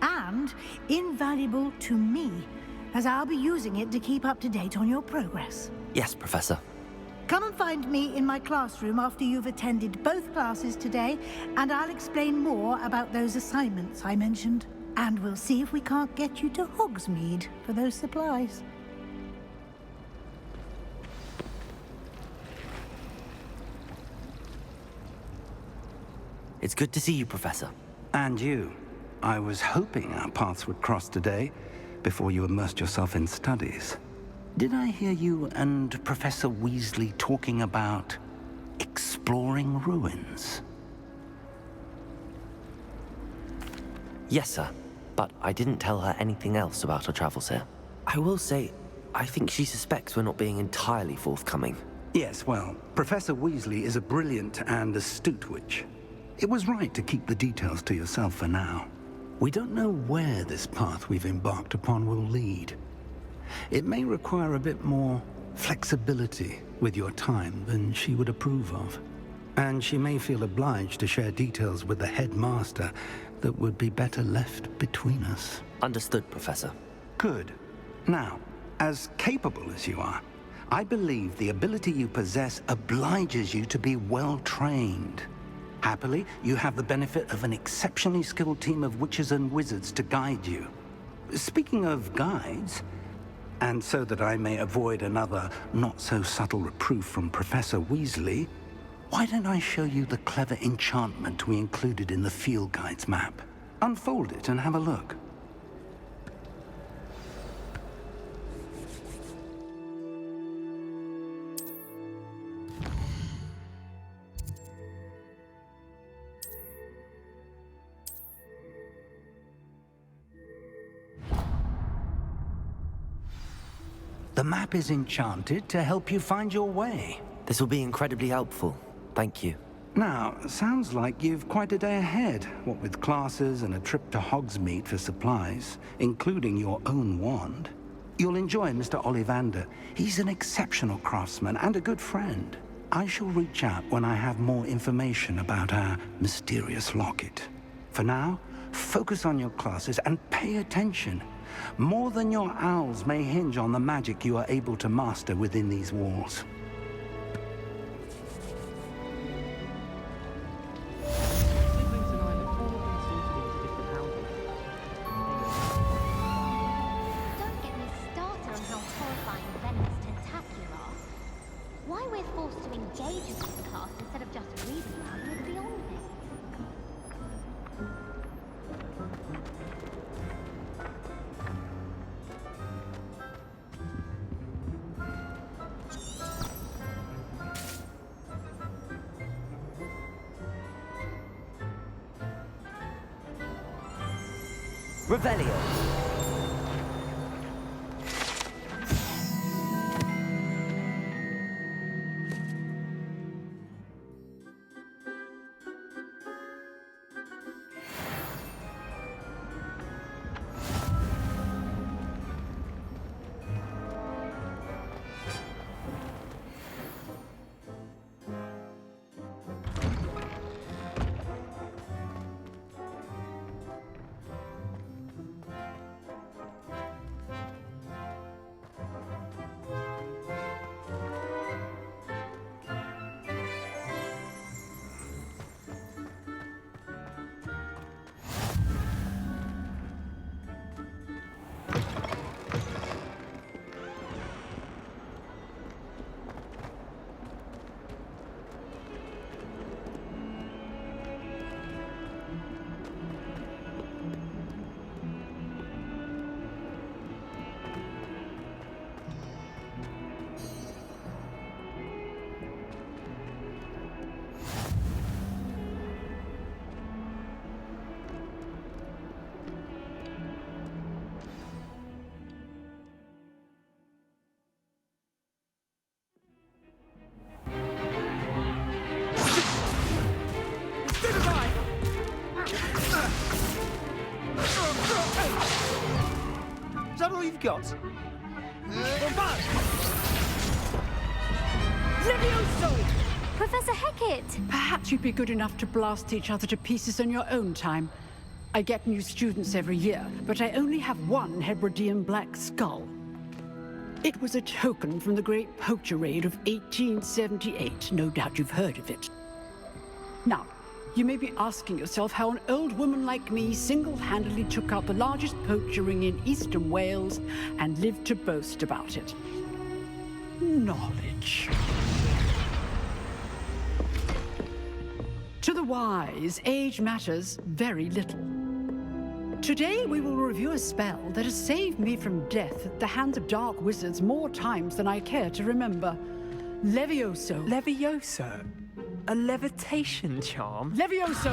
And invaluable to me, as I'll be using it to keep up to date on your progress. Yes, Professor. Come and find me in my classroom after you've attended both classes today, and I'll explain more about those assignments I mentioned. And we'll see if we can't get you to Hogsmeade for those supplies. It's good to see you, Professor. And you. I was hoping our paths would cross today, before you immersed yourself in studies. Did I hear you and Professor Weasley talking about exploring ruins? Yes, sir. But I didn't tell her anything else about our travels here. I will say, I think she suspects we're not being entirely forthcoming. Yes, well, Professor Weasley is a brilliant and astute witch. It was right to keep the details to yourself for now. We don't know where this path we've embarked upon will lead. It may require a bit more flexibility with your time than she would approve of. And she may feel obliged to share details with the headmaster that would be better left between us. Understood, Professor. Good. Now, as capable as you are, I believe the ability you possess obliges you to be well trained. Happily, you have the benefit of an exceptionally skilled team of witches and wizards to guide you. Speaking of guides, and so that I may avoid another not-so-subtle reproof from Professor Weasley, why don't I show you the clever enchantment we included in the field guide's map? Unfold it and have a look. The map is enchanted to help you find your way. This will be incredibly helpful. Thank you. Now, sounds like you've quite a day ahead, what with classes and a trip to Hogsmeade for supplies, including your own wand. You'll enjoy Mr. Ollivander. He's an exceptional craftsman and a good friend. I shall reach out when I have more information about our mysterious locket. For now, focus on your classes and pay attention. More than your owls may hinge on the magic you are able to master within these walls. Siblings and I have all been sorted into different houses. Don't get me started on how horrifying venomous tentacular are. Why we're forced to engage with this class instead of just reading about them is beyond me. Revelio. Is that all you've got? Levioso! Professor Hecat! Perhaps you'd be good enough to blast each other to pieces on your own time. I get new students every year, but I only have one Hebridean black skull. It was a token from the Great Poacher Raid of 1878. No doubt you've heard of it. Now, you may be asking yourself how an old woman like me single-handedly took out the largest poacher ring in eastern Wales and lived to boast about it. Knowledge. To the wise, age matters very little. Today we will review a spell that has saved me from death at the hands of dark wizards more times than I care to remember. Levioso. Levioso? A levitation charm? Levioso!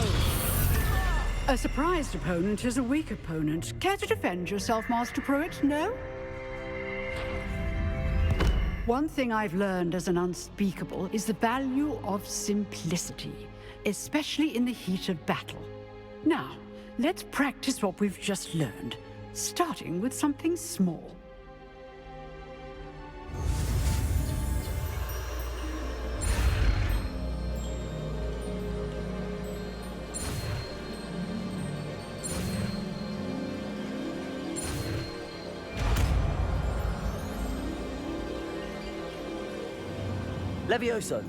A surprised opponent is a weak opponent. Care to defend yourself, Master Pruitt? No? One thing I've learned as an unspeakable is the value of simplicity, especially in the heat of battle. Now, let's practice what we've just learned, starting with something small. Levioso.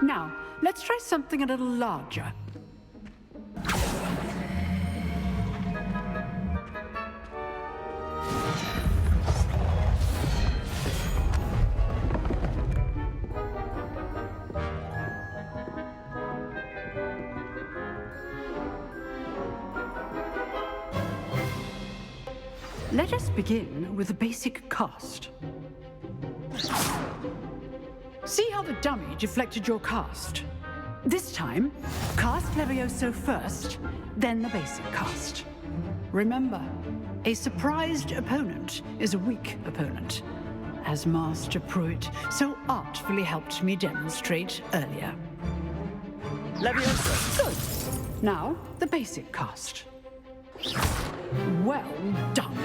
Now, let's try something a little larger. Let us begin with the basic cast. See how the dummy deflected your cast? This time, cast Levioso first, then the basic cast. Remember, A surprised opponent is a weak opponent, as Master Pruitt so artfully helped me demonstrate earlier. Leviosa! Good. Now, the basic cast. Well done.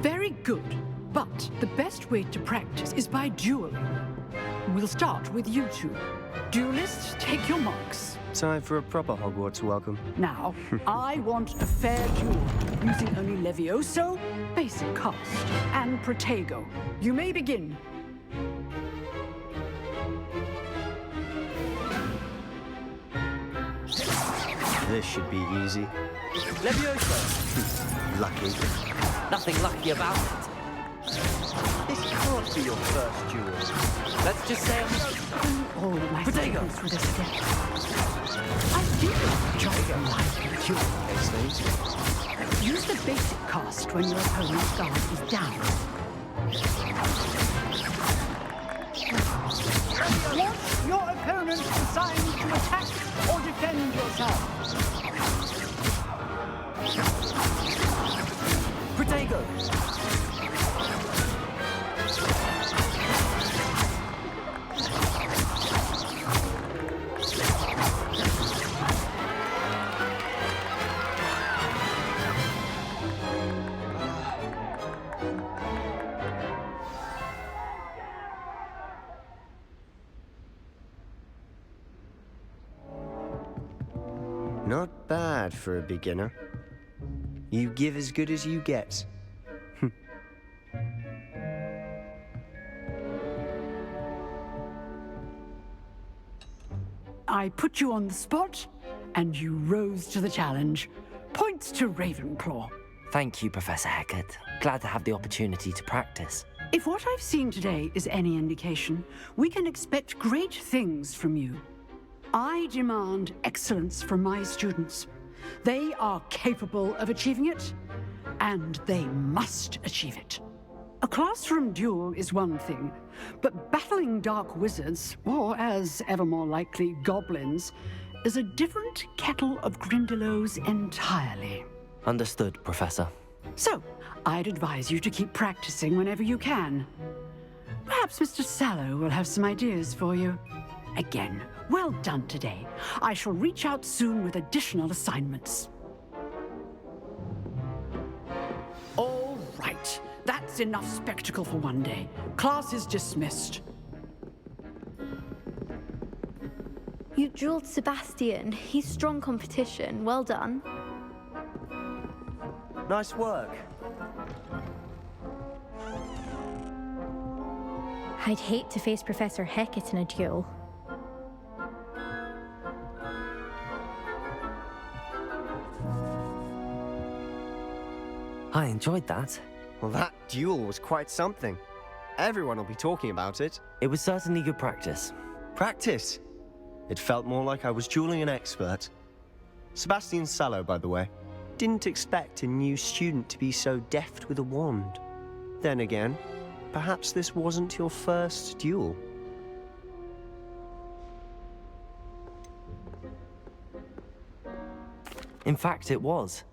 Very good, but the best way to practice is by dueling. We'll start with you two. Duelists, take your marks. Time for a proper Hogwarts welcome. Now, I want a fair duel, using only Levioso, basic cast, and Protego. You may begin. This should be easy. Leviosa! Lucky. Nothing lucky about it. This can't be your first duel. Let's just say All of my Protego! students for this again. I did enjoy life duel. Excellent. Use the basic cast when your opponent's guard is down. Want your opponent assigned to attack or defend yourself? Protego! Not bad for a beginner. You give as good as you get. I put you on the spot, and you rose to the challenge. Points to Ravenclaw. Thank you, Professor Hecat. Glad to have the opportunity to practice. If what I've seen today is any indication, we can expect great things from you. I demand excellence from my students. They are capable of achieving it, and they must achieve it. A classroom duel is one thing, but battling dark wizards, or as ever more likely, goblins, is a different kettle of Grindylows entirely. Understood, Professor. So, I'd advise you to keep practicing whenever you can. Perhaps Mr. Sallow will have some ideas for you. Again, well done today. I shall reach out soon with additional assignments. All right. That's enough spectacle for one day. Class is dismissed. You dueled Sebastian. He's strong competition. Well done. Nice work. I'd hate to face Professor Hecat in a duel. I enjoyed that. Well, that duel was quite something. Everyone will be talking about it. It was certainly good practice. Practice? It felt more like I was dueling an expert. Sebastian Sallow, by the way. Didn't expect a new student to be so deft with a wand. Then again, perhaps this wasn't your first duel. In fact, it was.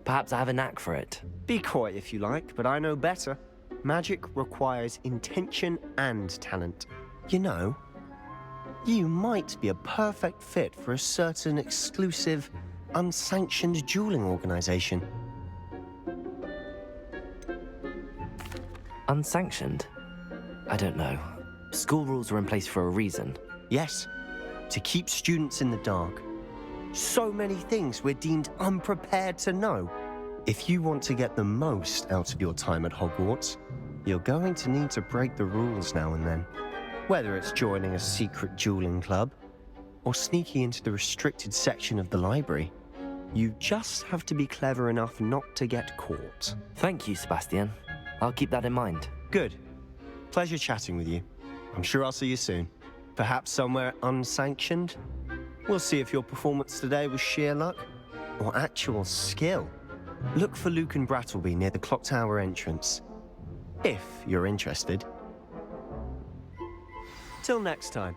Perhaps I have a knack for it. Be coy if you like, but I know better. Magic requires intention and talent. You know, you might be a perfect fit for a certain exclusive, unsanctioned dueling organization. Unsanctioned? I don't know. School rules are in place for a reason. Yes, to keep students in the dark. So many things we're deemed unprepared to know. If you want to get the most out of your time at Hogwarts, you're going to need to break the rules now and then. Whether it's joining a secret dueling club, or sneaking into the restricted section of the library, you just have to be clever enough not to get caught. Thank you, Sebastian. I'll keep that in mind. Good. Pleasure chatting with you. I'm sure I'll see you soon. Perhaps somewhere unsanctioned? We'll see if your performance today was sheer luck or actual skill. Look for Luke and Brattleby near the clock tower entrance, if you're interested. Till next time.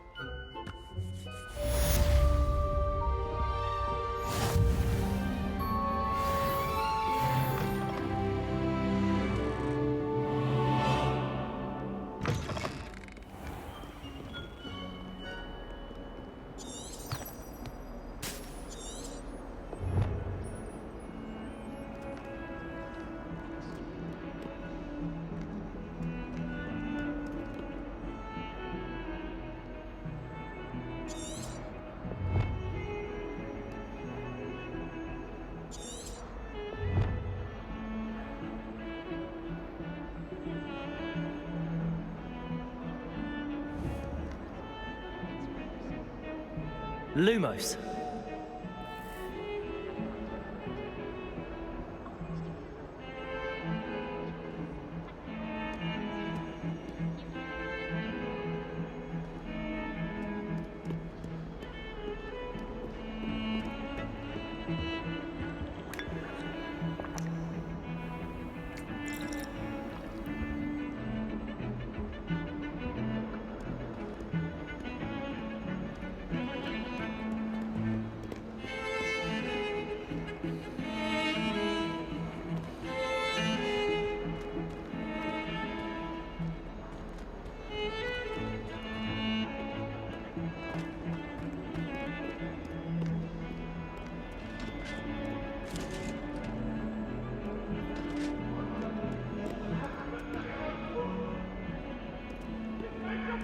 Lumos.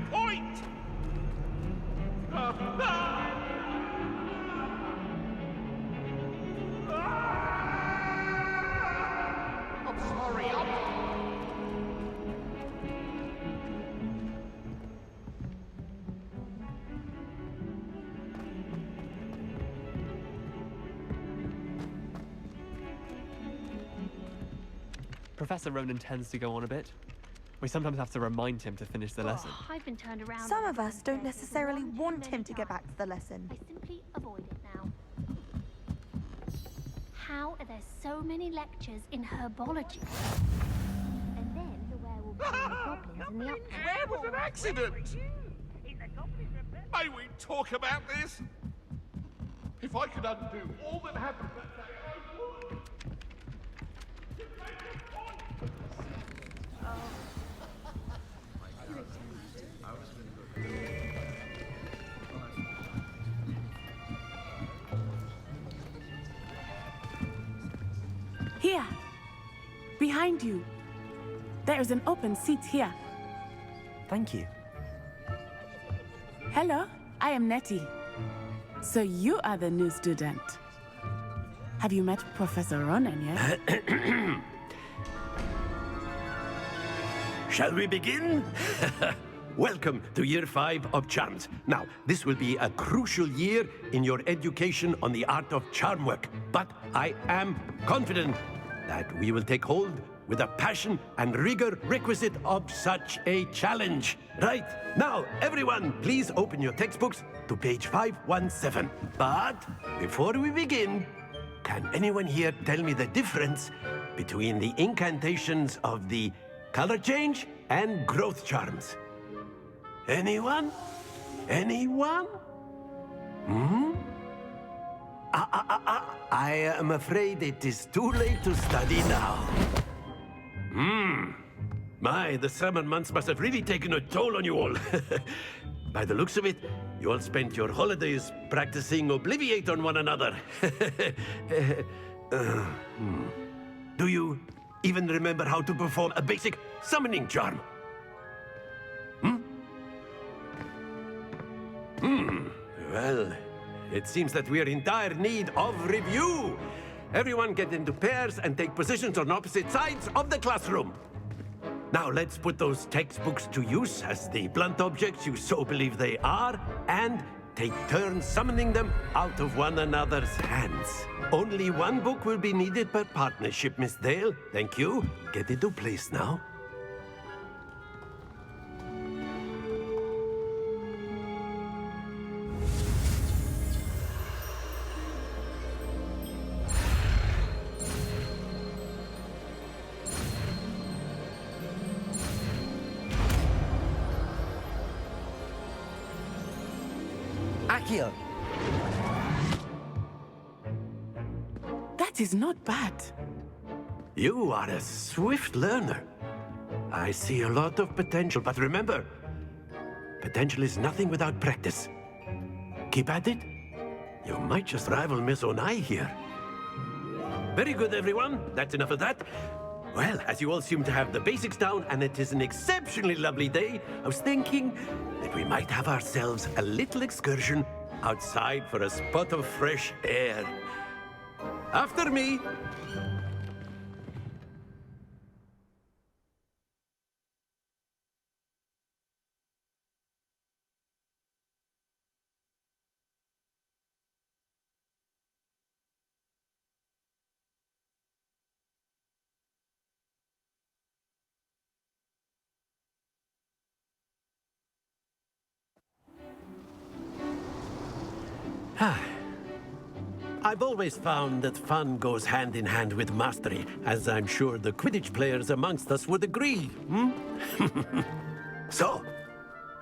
Point! I'm sorry, Professor Ronan tends to go on a bit. We sometimes have to remind him to finish the lesson. I've been turned around. Some of us don't necessarily want him to get back to the lesson. I simply avoid it now. How are there so many lectures in herbology? And then the werewolves and the goblins in the upper. Where was an accident? May we talk about this? If I could undo all that happened that day, I would. Here! Behind you! There is an open seat here. Thank you. Hello, I am Nettie. So you are the new student. Have you met Professor Ronan yet? Shall we begin? Welcome to Year 5 of Charms. Now, this will be a crucial year in your education on the art of charm work. But I am confident that we will take hold with the passion and rigor requisite of such a challenge. Right, now, everyone, please open your textbooks to page 517. But before we begin, can anyone here tell me the difference between the incantations of the color change and growth charms? Anyone? Anyone? Hmm? I am afraid it is too late to study now. My, the summer months must have really taken a toll on you all. By the looks of it, you all spent your holidays practicing Obliviate on one another. Do you even remember how to perform a basic summoning charm? Well, it seems that we are in dire need of review. Everyone get into pairs and take positions on opposite sides of the classroom. Now let's put those textbooks to use as the blunt objects you so believe they are, and take turns summoning them out of one another's hands. Only one book will be needed per partnership, Miss Dale. Thank you. Get into place now. Accio! That is not bad. You are a swift learner. I see a lot of potential, but remember, potential is nothing without practice. Keep at it. You might just rival Miss Onai here. Very good, everyone. That's enough of that. Well, as you all seem to have the basics down, and it is an exceptionally lovely day, I was thinking that we might have ourselves a little excursion outside for a spot of fresh air. After me. I've always found that fun goes hand in hand with mastery, as I'm sure the Quidditch players amongst us would agree, hmm? So,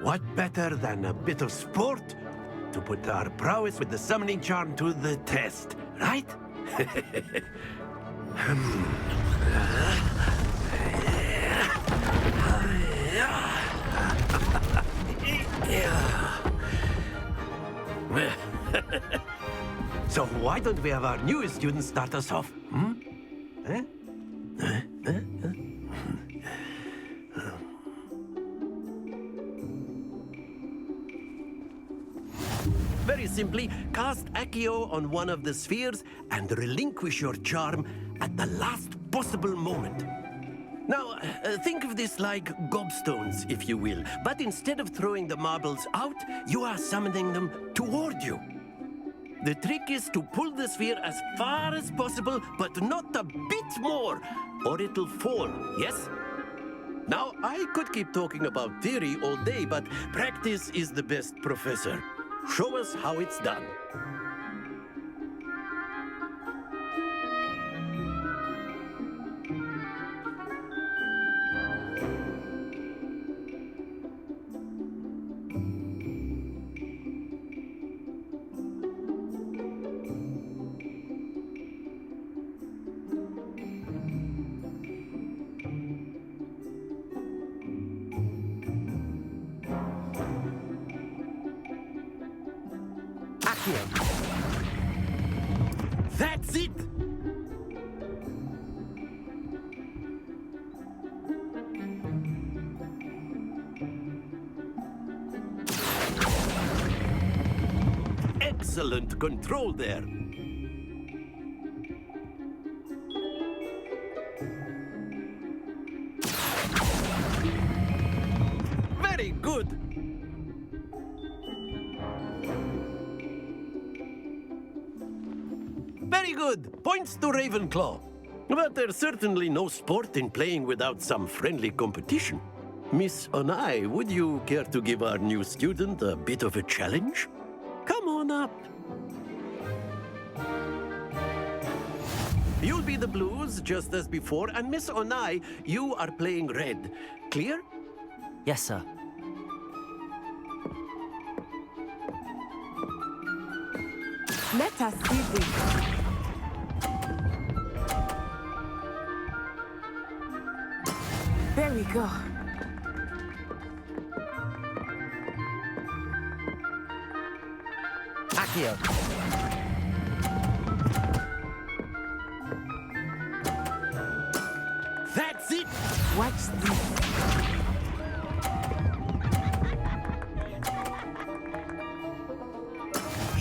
what better than a bit of sport to put our prowess with the summoning charm to the test, right? So why don't we have our newest student start us off? Hmm? Eh? Very simply, cast Accio on one of the spheres and relinquish your charm at the last possible moment. Now, think of this like gobstones, if you will, but instead of throwing the marbles out, you are summoning them toward you. The trick is to pull the sphere as far as possible, but not a bit more, or it'll fall, yes? Now, I could keep talking about theory all day, but practice is the best professor. Show us how it's done. That's it! Excellent control there. Very good. Very good. Points to Ravenclaw. But there's certainly no sport in playing without some friendly competition. Miss Onai, would you care to give our new student a bit of a challenge? Come on up. You'll be the blues, just as before, and Miss Onai, you are playing red. Clear? Yes, sir. Let us see this. There we go. Accio. That's it! Watch this.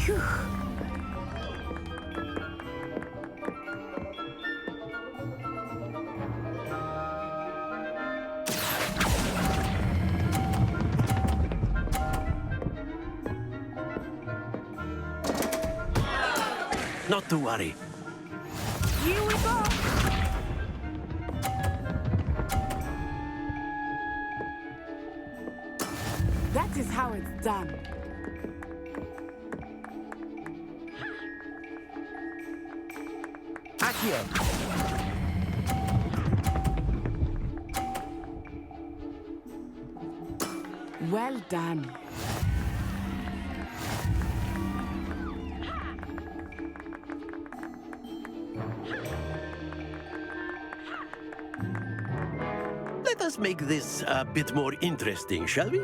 Phew. Not to worry. Here we go. That is how it's done. Accio. Well done. Let us make this a bit more interesting, shall we?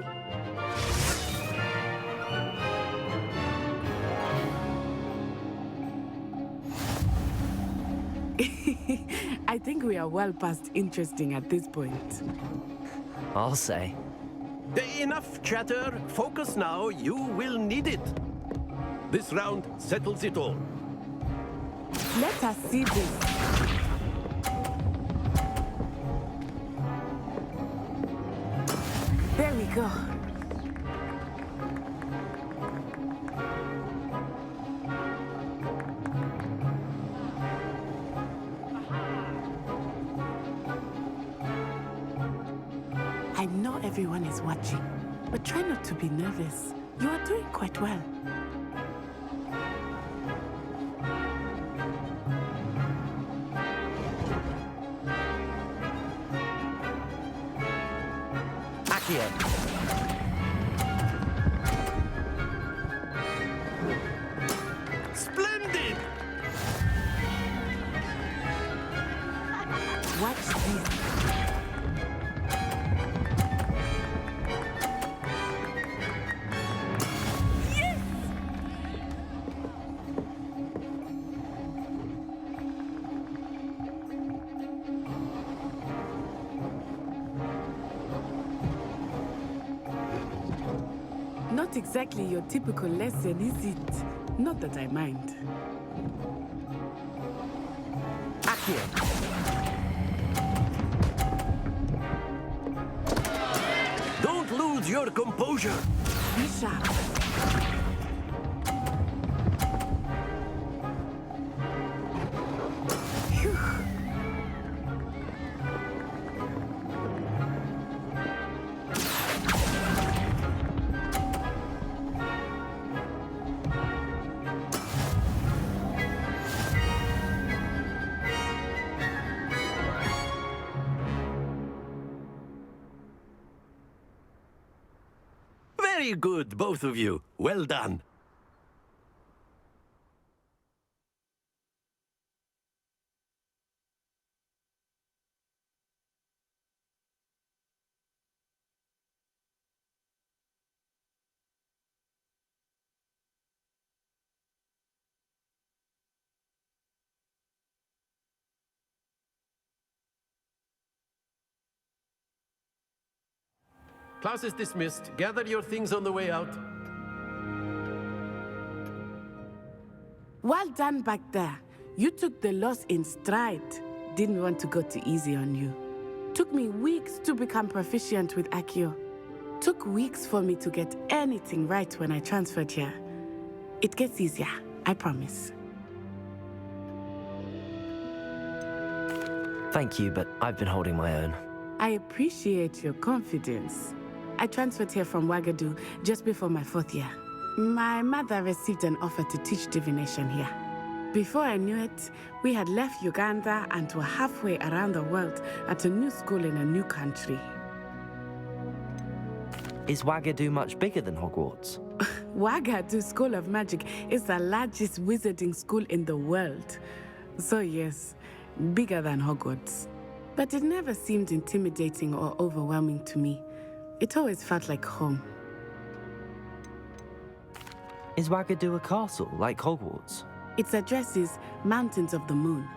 I think we are well past interesting at this point. I'll say. Enough chatter. Focus now. You will need it. This round settles it all. Let us see this. There we go. I know everyone is watching, but try not to be nervous. You are doing quite well. Accio! Splendid! Watch this. Not exactly your typical lesson, is it? Not that I mind. Accio! Don't lose your composure! Be sharp. Very good, both of you. Well done. Class is dismissed. Gather your things on the way out. Well done back there. You took the loss in stride. Didn't want to go too easy on you. Took me weeks to become proficient with Accio. Took weeks for me to get anything right when I transferred here. It gets easier, I promise. Thank you, but I've been holding my own. I appreciate your confidence. I transferred here from Wagadu just before my 4th year. My mother received an offer to teach divination here. Before I knew it, we had left Uganda and were halfway around the world at a new school in a new country. Is Wagadu much bigger than Hogwarts? Wagadu School of Magic is the largest wizarding school in the world. So yes, bigger than Hogwarts. But it never seemed intimidating or overwhelming to me. It always felt like home. Is Wagadu a castle, like Hogwarts? Its address is Mountains of the Moon.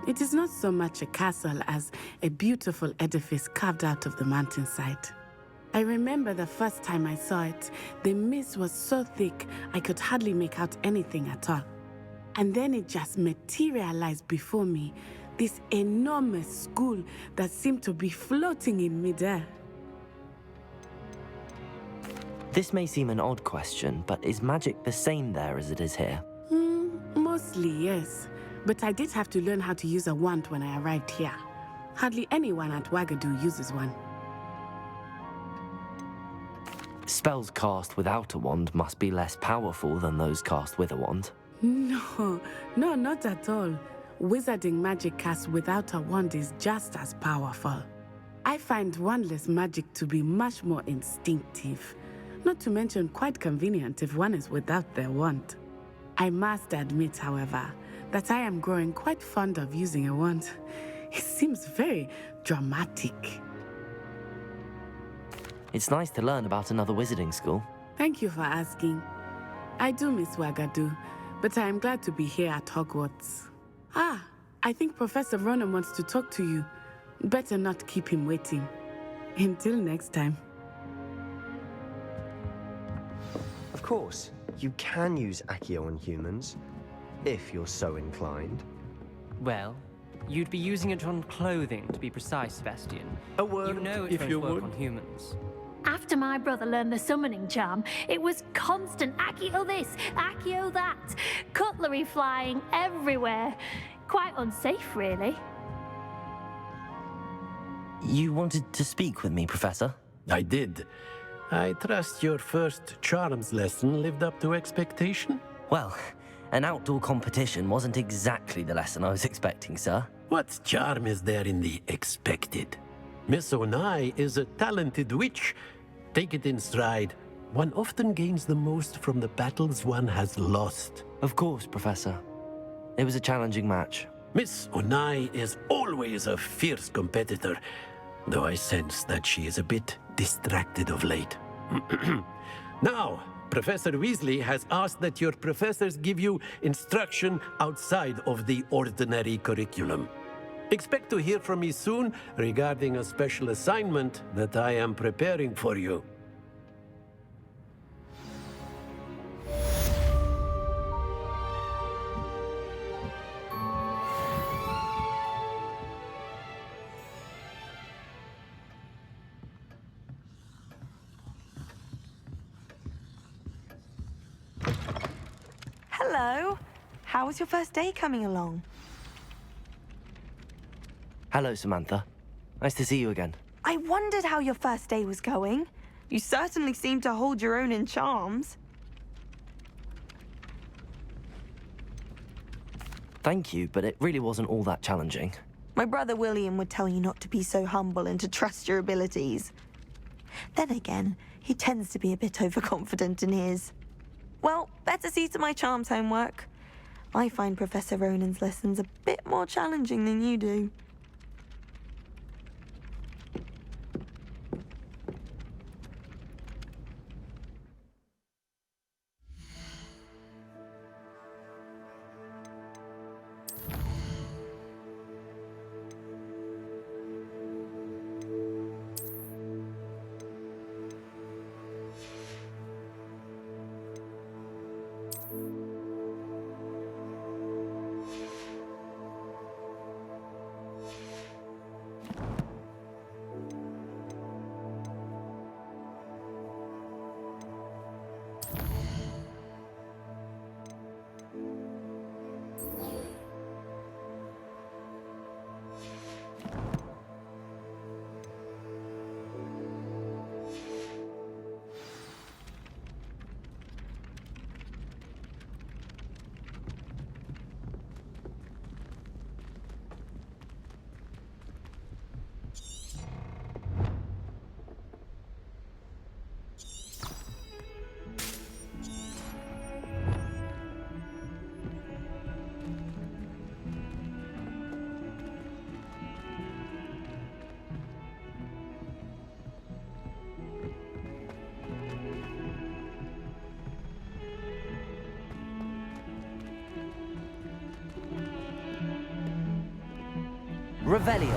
It is not so much a castle as a beautiful edifice carved out of the mountainside. I remember the first time I saw it, the mist was so thick I could hardly make out anything at all. And then it just materialized before me, this enormous school that seemed to be floating in midair. This may seem an odd question, but is magic the same there as it is here? Mostly, yes. But I did have to learn how to use a wand when I arrived here. Hardly anyone at Wagadu uses one. Spells cast without a wand must be less powerful than those cast with a wand. No, not at all. Wizarding magic cast without a wand is just as powerful. I find wandless magic to be much more instinctive. Not to mention quite convenient if one is without their wand. I must admit, however, that I am growing quite fond of using a wand. It seems very dramatic. It's nice to learn about another wizarding school. Thank you for asking. I do miss Wagadu, but I am glad to be here at Hogwarts. I think Professor Ronan wants to talk to you. Better not keep him waiting. Until next time. Of course, you can use Accio on humans, if you're so inclined. Well, you'd be using it on clothing, to be precise, Sebastian. A word, you know it if won't you work would. on humans. After my brother learned the summoning charm, it was constant Accio this, Accio that. Cutlery flying everywhere. Quite unsafe, really. You wanted to speak with me, Professor? I did. I trust your first charms lesson lived up to expectation? Well, an outdoor competition wasn't exactly the lesson I was expecting, sir. What charm is there in the expected? Miss Onai is a talented witch. Take it in stride. One often gains the most from the battles one has lost. Of course, Professor. It was a challenging match. Miss Onai is always a fierce competitor, though I sense that she is a bit distracted of late. Now, Professor Weasley has asked that your professors give you instruction outside of the ordinary curriculum. Expect to hear from me soon regarding a special assignment that I am preparing for you. Hello. How was your first day coming along? Hello, Samantha. Nice to see you again. I wondered how your first day was going. You certainly seem to hold your own in charms. Thank you, but it really wasn't all that challenging. My brother William would tell you not to be so humble and to trust your abilities. Then again, he tends to be a bit overconfident in his. Well, better see to my charms homework. I find Professor Ronan's lessons a bit more challenging than you do. Revelio.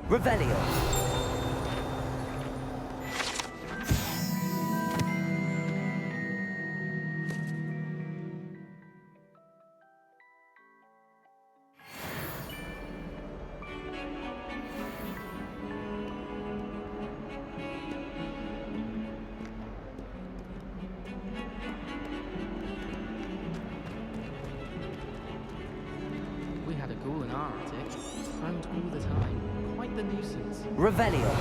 Revelio. We had a ghoul in our attic. Found all the time. Quite the nuisance. Revelio.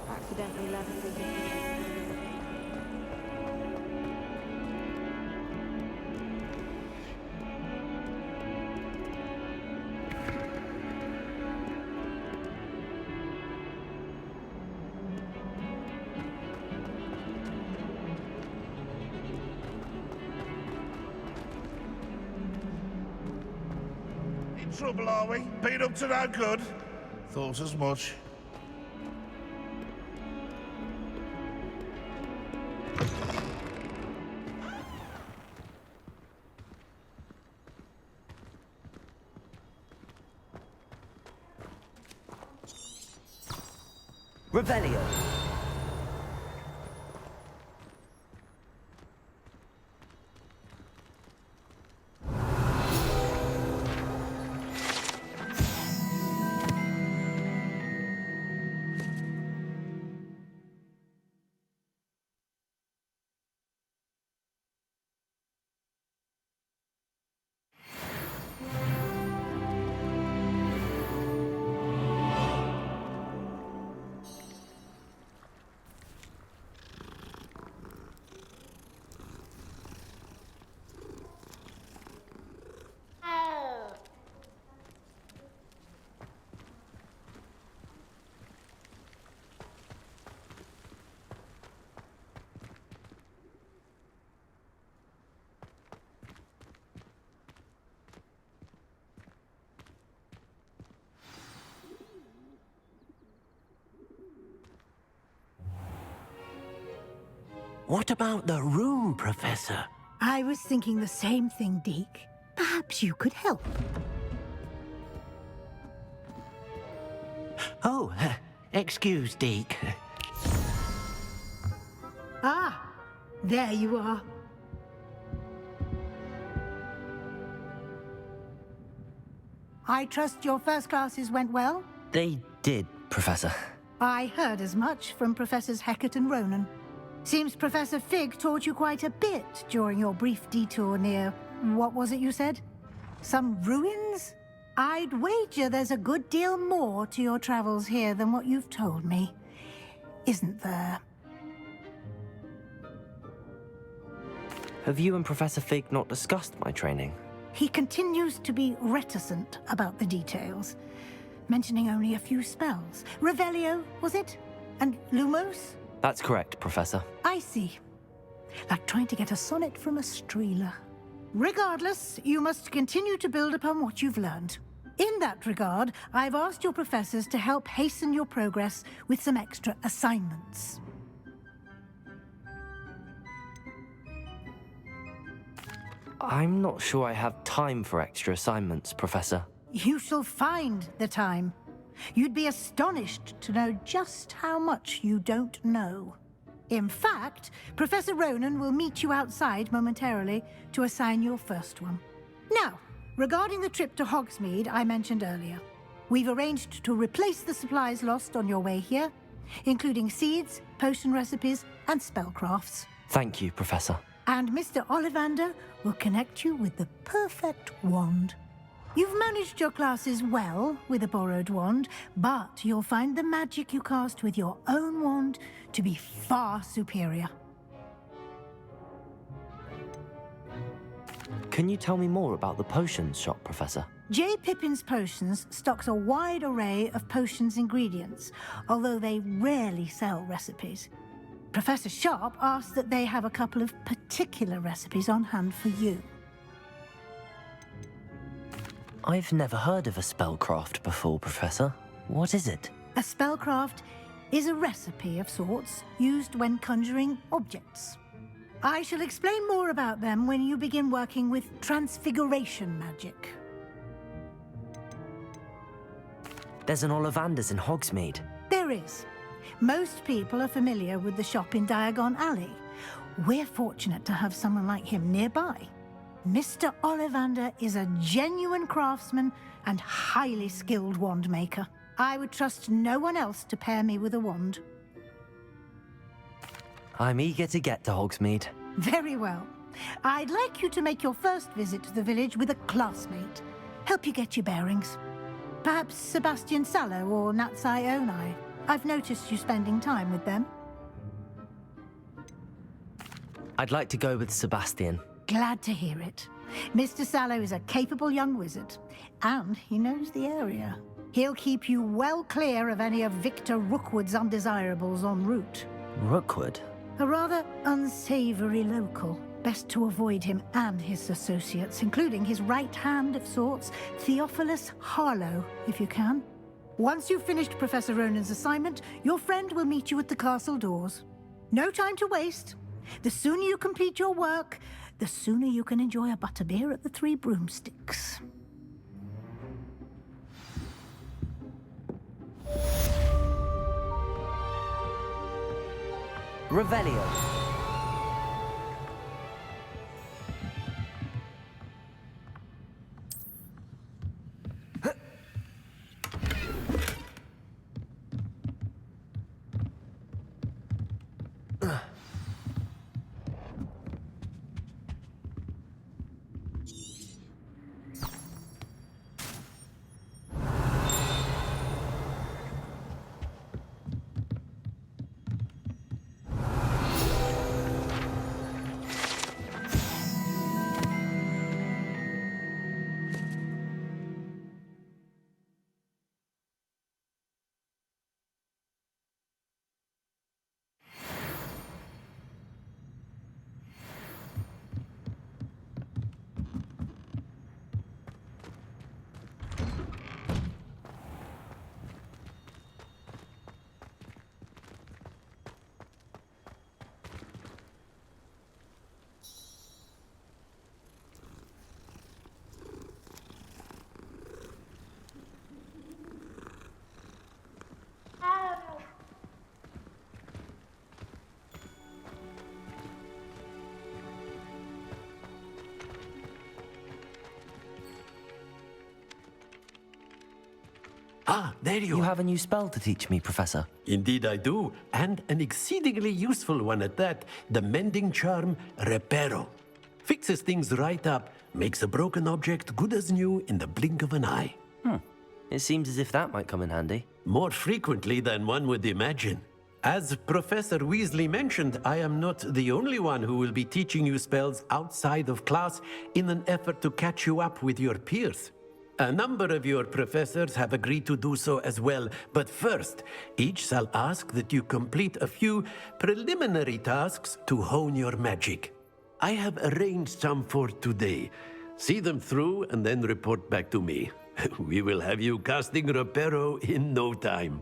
Accidentally levitated. In trouble, are we? Been up to no good? Thought as much. Revelio. What about the room, Professor? I was thinking the same thing, Deke. Perhaps you could help. Oh, excuse, Deke. Ah, there you are. I trust your first classes went well? They did, Professor. I heard as much from Professors Hecat and Ronan. Seems Professor Fig taught you quite a bit during your brief detour near... what was it you said? Some ruins? I'd wager there's a good deal more to your travels here than what you've told me. Isn't there? Have you and Professor Fig not discussed my training? He continues to be reticent about the details, mentioning only a few spells. Revelio, was it? And Lumos? That's correct, Professor. I see. Like trying to get a sonnet from a streeler. Regardless, you must continue to build upon what you've learned. In that regard, I've asked your professors to help hasten your progress with some extra assignments. I'm not sure I have time for extra assignments, Professor. You shall find the time. You'd be astonished to know just how much you don't know. In fact, Professor Ronan will meet you outside momentarily to assign your first one. Now, regarding the trip to Hogsmeade I mentioned earlier, we've arranged to replace the supplies lost on your way here, including seeds, potion recipes, and spellcrafts. Thank you, Professor. And Mr. Ollivander will connect you with the perfect wand. You've managed your classes well with a borrowed wand, but you'll find the magic you cast with your own wand to be far superior. Can you tell me more about the potions shop, Professor? J. Pippin's Potions stocks a wide array of potions ingredients, although they rarely sell recipes. Professor Sharp asked that they have a couple of particular recipes on hand for you. I've never heard of a spellcraft before, Professor. What is it? A spellcraft is a recipe of sorts used when conjuring objects. I shall explain more about them when you begin working with transfiguration magic. There's an Ollivander's in Hogsmeade. There is. Most people are familiar with the shop in Diagon Alley. We're fortunate to have someone like him nearby. Mr. Ollivander is a genuine craftsman and highly skilled wand maker. I would trust no one else to pair me with a wand. I'm eager to get to Hogsmeade. Very well. I'd like you to make your first visit to the village with a classmate. Help you get your bearings. Perhaps Sebastian Sallow or Natsai Onai. I've noticed you spending time with them. I'd like to go with Sebastian. Glad to hear it. Mr. Sallow is a capable young wizard, and he knows the area. He'll keep you well clear of any of Victor Rookwood's undesirables en route. Rookwood? A rather unsavory local. Best to avoid him and his associates, including his right hand of sorts, Theophilus Harlow, if you can. Once you've finished Professor Ronan's assignment, your friend will meet you at the castle doors. No time to waste. The sooner you complete your work, the sooner you can enjoy a butterbeer at the Three Broomsticks. Revelio. Ah, there you are. You have a new spell to teach me, Professor. Indeed I do, and an exceedingly useful one at that. The mending charm, Reparo. Fixes things right up, makes a broken object good as new in the blink of an eye. It seems as if that might come in handy. More frequently than one would imagine. As Professor Weasley mentioned, I am not the only one who will be teaching you spells outside of class in an effort to catch you up with your peers. A number of your professors have agreed to do so as well, but first, each shall ask that you complete a few preliminary tasks to hone your magic. I have arranged some for today. See them through and then report back to me. We will have you casting Reparo in no time.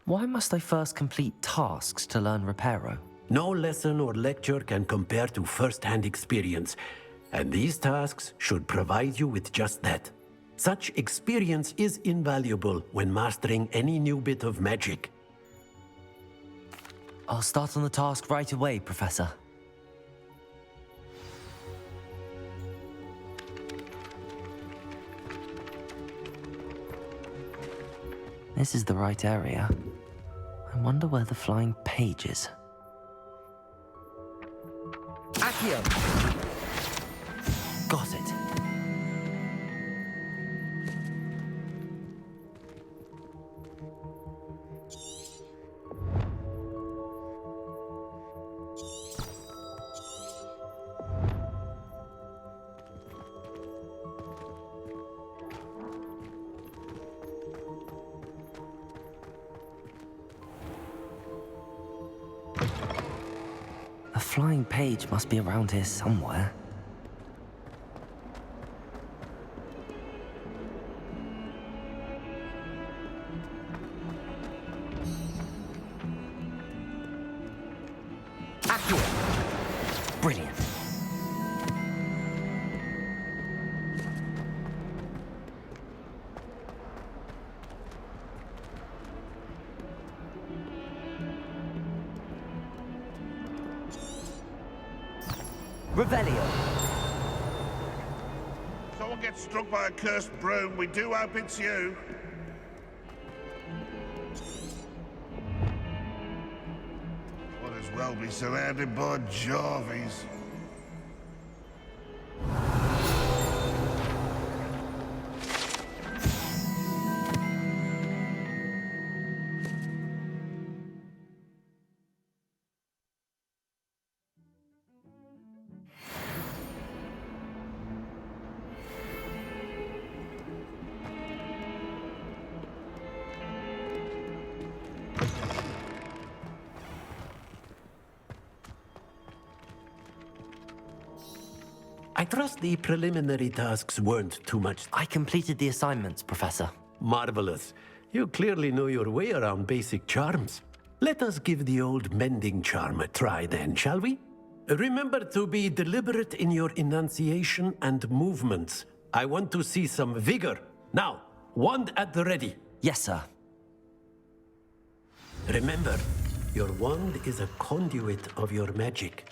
Why must I first complete tasks to learn Reparo? No lesson or lecture can compare to first-hand experience, and these tasks should provide you with just that. Such experience is invaluable when mastering any new bit of magic. I'll start on the task right away, Professor. This is the right area. I wonder where the flying page is. Accio! Got it. The flying page must be around here somewhere. Accio! Brilliant. Revelio. Someone gets struck by a cursed broom. We do hope it's you. Might as well be surrounded by Jarvies. I trust the preliminary tasks weren't too much. I completed the assignments, Professor. Marvelous. You clearly know your way around basic charms. Let us give the old mending charm a try then, shall we? Remember to be deliberate in your enunciation and movements. I want to see some vigor. Now, wand at the ready. Yes, sir. Remember, your wand is a conduit of your magic.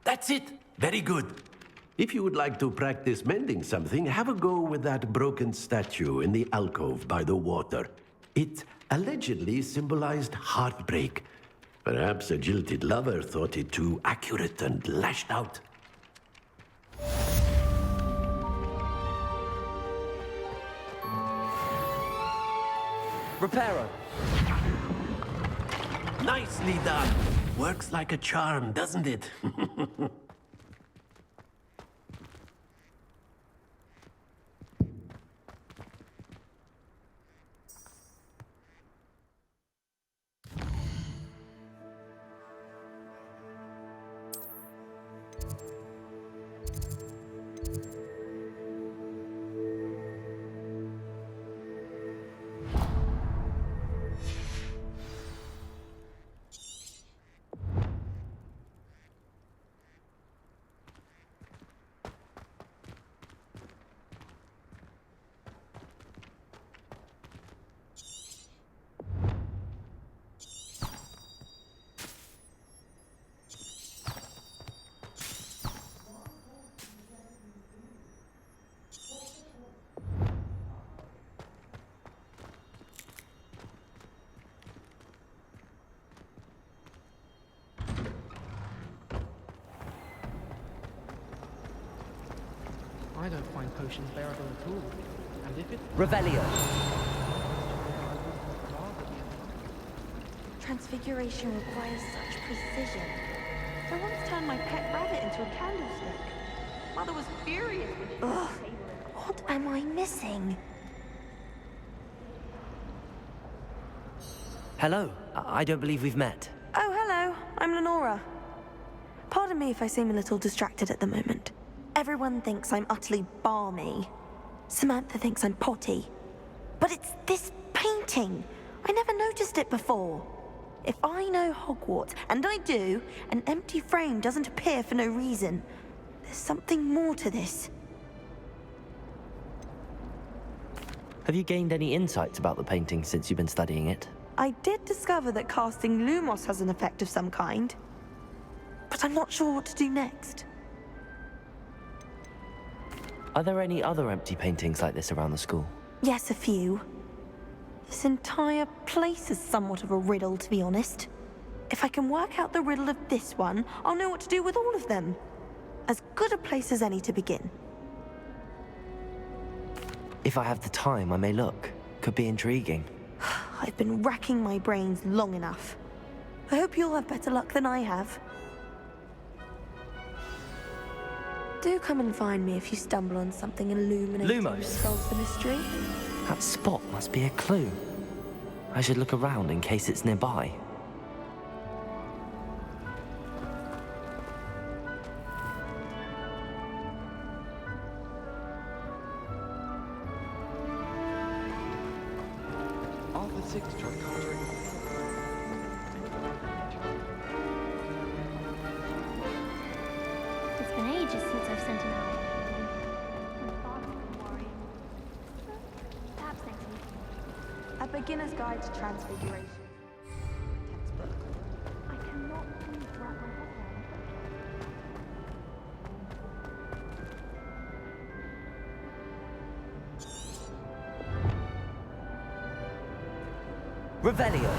That's it! Very good. If you would like to practice mending something, have a go with that broken statue in the alcove by the water. It allegedly symbolized heartbreak. Perhaps a jilted lover thought it too accurate and lashed out. Reparo! Nicely done! Works like a charm, doesn't it? I don't find potions bearable at all. And if it... Revelio! Transfiguration requires such precision. I once turned my pet rabbit into a candlestick. Mother was furious when she... Ugh, what am I missing? Hello. I don't believe we've met. Oh, hello. I'm Lenora. Pardon me if I seem a little distracted at the moment. Everyone thinks I'm utterly balmy. Samantha thinks I'm potty. But it's this painting. I never noticed it before. If I know Hogwarts, and I do, an empty frame doesn't appear for no reason. There's something more to this. Have you gained any insights about the painting since you've been studying it? I did discover that casting Lumos has an effect of some kind. But I'm not sure what to do next. Are there any other empty paintings like this around the school? Yes, a few. This entire place is somewhat of a riddle, to be honest. If I can work out the riddle of this one, I'll know what to do with all of them. As good a place as any to begin. If I have the time, I may look. Could be intriguing. I've been racking my brains long enough. I hope you'll have better luck than I have. Do come and find me if you stumble on something illuminating that solves the mystery. That spot must be a clue. I should look around in case it's nearby. Arthur 6 tried conjuring. It's been ages since I've sent him out. Perhaps next week. A Beginner's Guide to Transfiguration. Textbook. I cannot wrap my head around it. Revelio!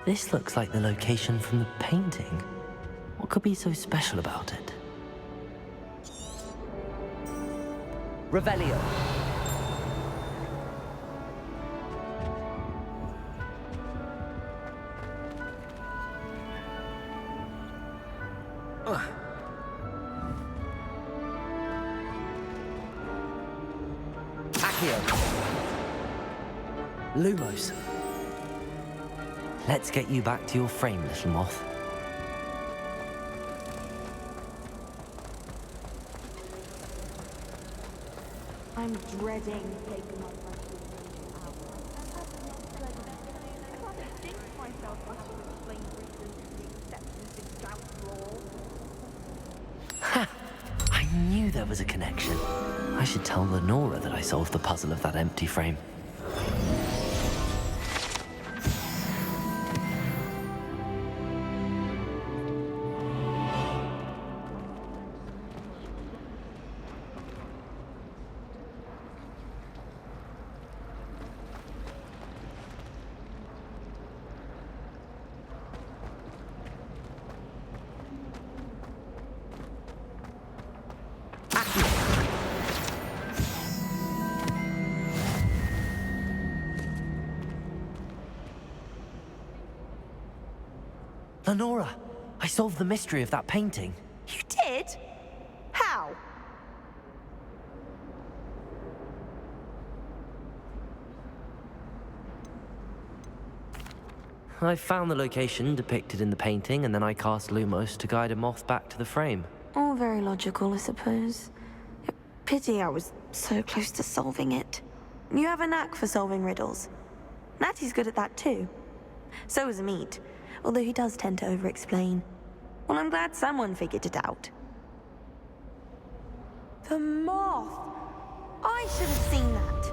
This looks like the location from the painting. What could be so special about it? Revelio. Lumos. Let's get you back to your frame, little moth. I'm dreading taking my Ha! I knew there was a connection. I should tell Lenora that I solved the puzzle of that empty frame. Lenora, I solved the mystery of that painting. You did? How? I found the location depicted in the painting, and then I cast Lumos to guide a moth back to the frame. All very logical, I suppose. Pity I was so close to solving it. You have a knack for solving riddles. Natty's good at that too. So is Amit, although he does tend to over-explain. Well, I'm glad someone figured it out. The moth! I should have seen that.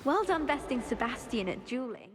Well done besting Sebastian at dueling.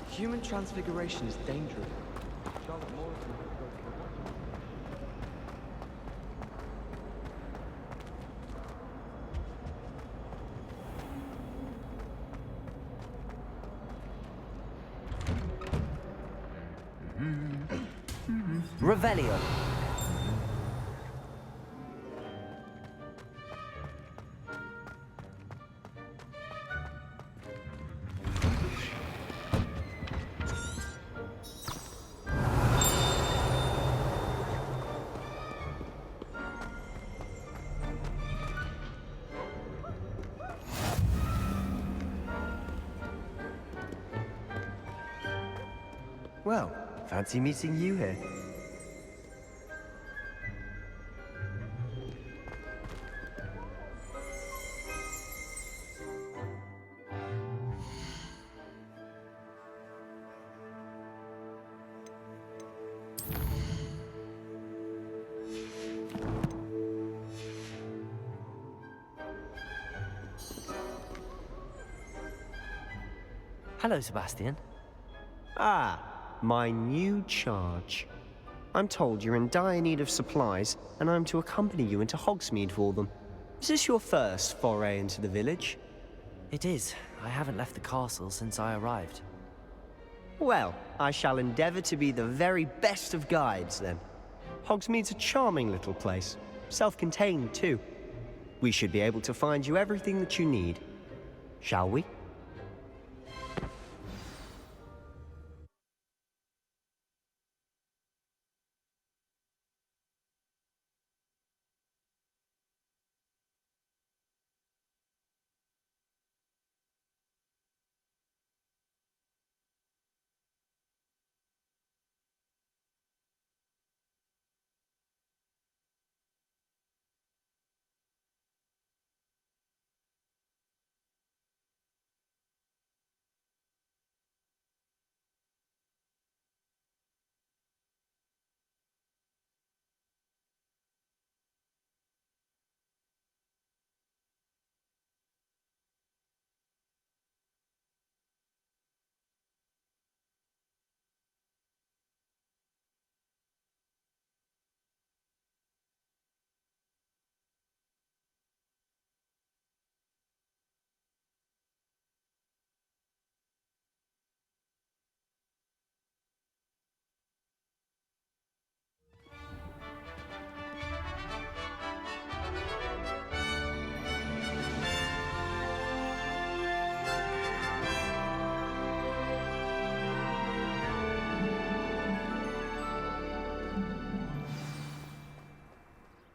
Human transfiguration is dangerous. Charlotte Morrison has broken the bottom. Revelio. Well, fancy meeting you here. Hello, Sebastian. Ah, my new charge. I'm told you're in dire need of supplies, and I'm to accompany you into Hogsmeade for them. Is this your first foray into the village? It is. I haven't left the castle since I arrived. Well, I shall endeavour to be the very best of guides, then. Hogsmeade's a charming little place. Self-contained, too. We should be able to find you everything that you need. Shall we?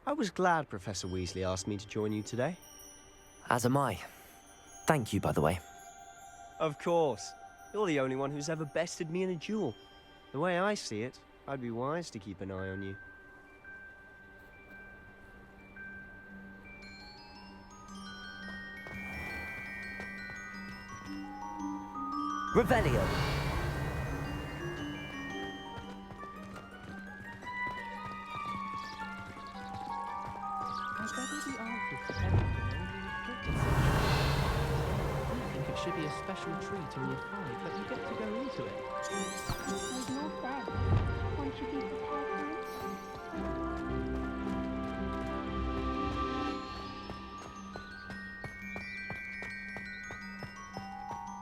I was glad Professor Weasley asked me to join you today. As am I. Thank you, by the way. Of course. You're the only one who's ever bested me in a duel. The way I see it, I'd be wise to keep an eye on you. Revelio. I bet the answers to everything only restricted section. I think it should be a special treat in year 5 that you get to go into it. There's no fair. Won't you be prepared for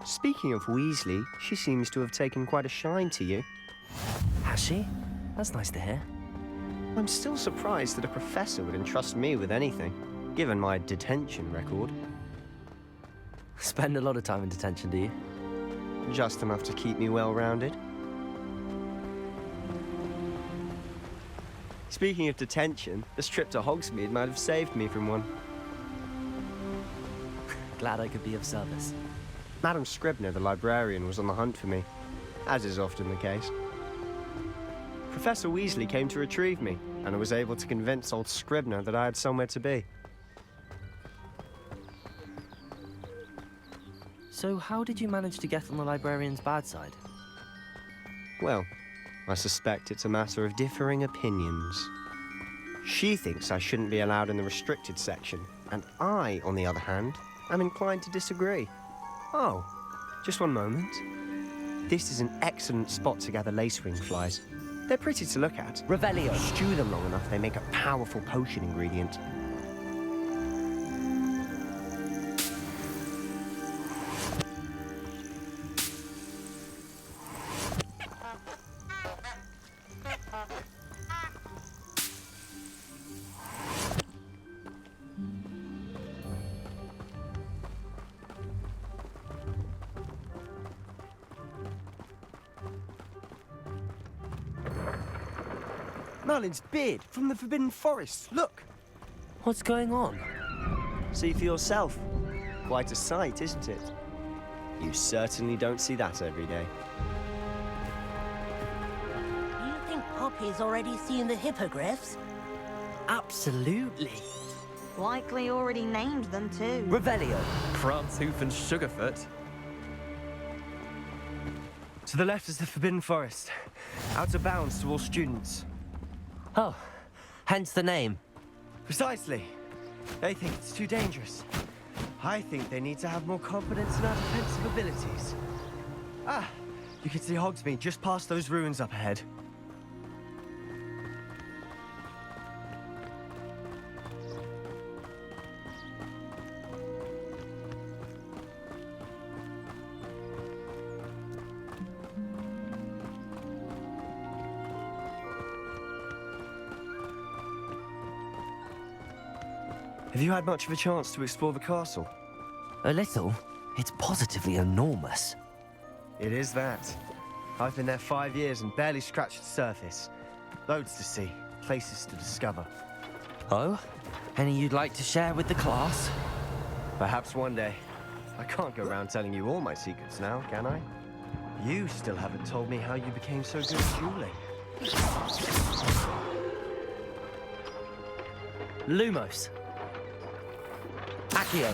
it? Speaking of Weasley, she seems to have taken quite a shine to you. Has she? That's nice to hear. I'm still surprised that a professor would entrust me with anything, given my detention record. Spend a lot of time in detention, do you? Just enough to keep me well-rounded. Speaking of detention, this trip to Hogsmeade might have saved me from one. Glad I could be of service. Madam Scribner, the librarian, was on the hunt for me, as is often the case. Professor Weasley came to retrieve me, and I was able to convince old Scribner that I had somewhere to be. So how did you manage to get on the librarian's bad side? Well, I suspect it's a matter of differing opinions. She thinks I shouldn't be allowed in the restricted section, and I, on the other hand, am inclined to disagree. Oh, just one moment. This is an excellent spot to gather lacewing flies. They're pretty to look at. Revelio. Stew them long enough, they make a powerful potion ingredient. Merlin's beard from the Forbidden Forest. Look. What's going on? See for yourself. Quite a sight, isn't it? You certainly don't see that every day. Do you think Poppy's already seen the hippogriffs? Absolutely. Likely already named them too. Revelio. Prance, Hoof, and Sugarfoot. To the left is the Forbidden Forest. Out of bounds to all students. Oh, hence the name. Precisely. They think it's too dangerous. I think they need to have more confidence in our defensive abilities. Ah, you can see Hogsmeade just past those ruins up ahead. Have you had much of a chance to explore the castle? A little. It's positively enormous. It is that. I've been there 5 years and barely scratched the surface. Loads to see, places to discover. Oh? Any you'd like to share with the class? Perhaps one day. I can't go around telling you all my secrets now, can I? You still haven't told me how you became so good at dueling. Lumos. Accio.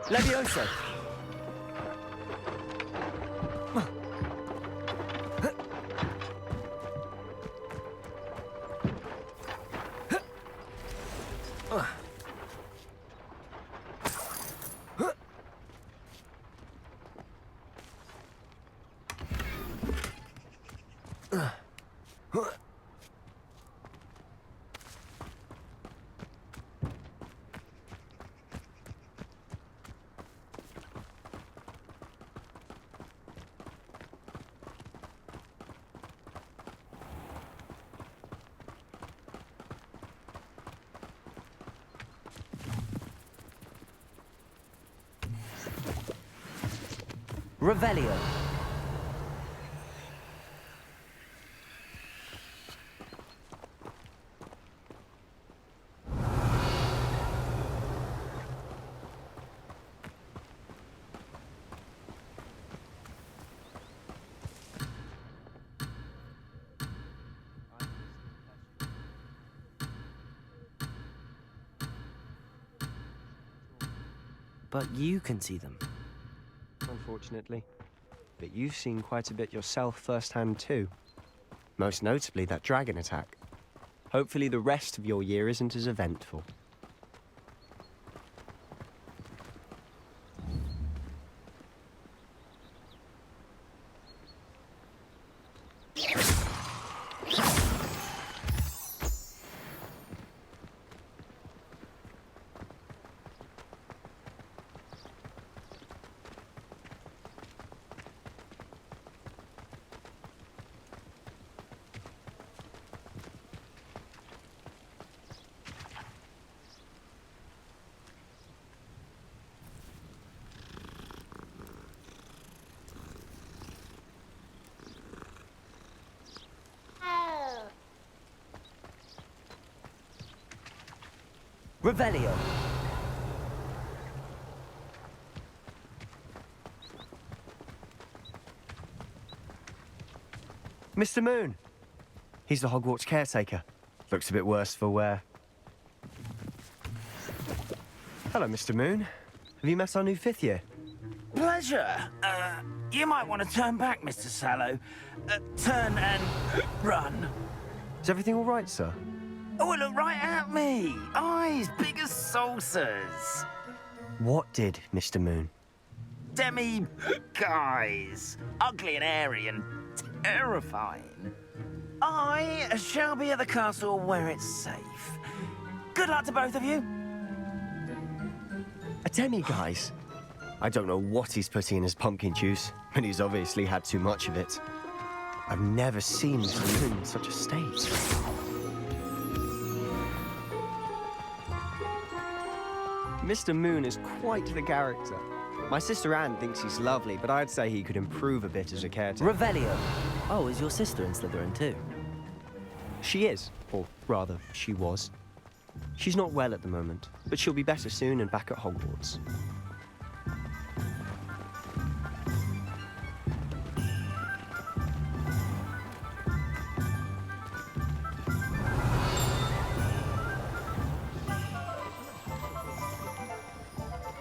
Levioso. Revelio. But you can see them. Unfortunately. But you've seen quite a bit yourself firsthand too. Most notably that dragon attack. Hopefully the rest of your year isn't as eventful. Revelio. Mr. Moon. He's the Hogwarts caretaker. Looks a bit worse for wear. Hello, Mr. Moon. Have you met our new 5th year? Pleasure. You might want to turn back, Mr. Sallow. Turn and run. Is everything all right, sir? Oh, look right at me. Eyes big as saucers. What did, Mr. Moon? Guys. Ugly and airy and terrifying. I shall be at the castle where it's safe. Good luck to both of you. A demi-guise? I don't know what he's putting in his pumpkin juice, but he's obviously had too much of it. I've never seen Mr. Moon in such a state. Mr. Moon is quite the character. My sister Anne thinks he's lovely, but I'd say he could improve a bit as a caretaker. Revelio. Oh, is your sister in Slytherin too? She is, or rather, she was. She's not well at the moment, but she'll be better soon and back at Hogwarts.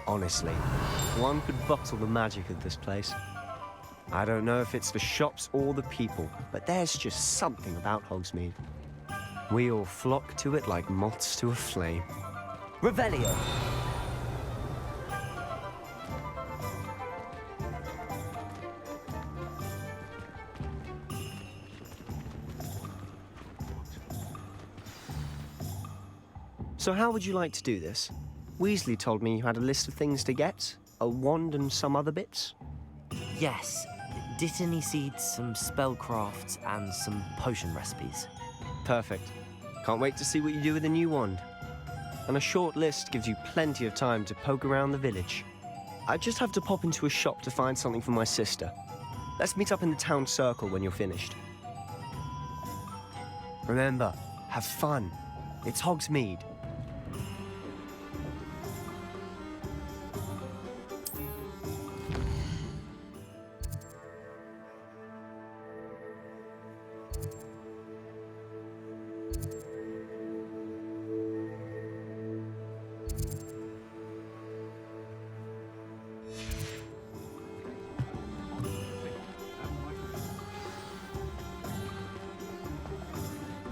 Honestly, one could bottle the magic of this place. I don't know if it's the shops or the people, but there's just something about Hogsmeade. We all flock to it like moths to a flame. Revelio! So how would you like to do this? Weasley told me you had a list of things to get, a wand and some other bits. Yes, Dittany seeds, some spellcrafts, and some potion recipes. Perfect. Can't wait to see what you do with the new wand. And a short list gives you plenty of time to poke around the village. I just have to pop into a shop to find something for my sister. Let's meet up in the town circle when you're finished. Remember, have fun. It's Hogsmeade.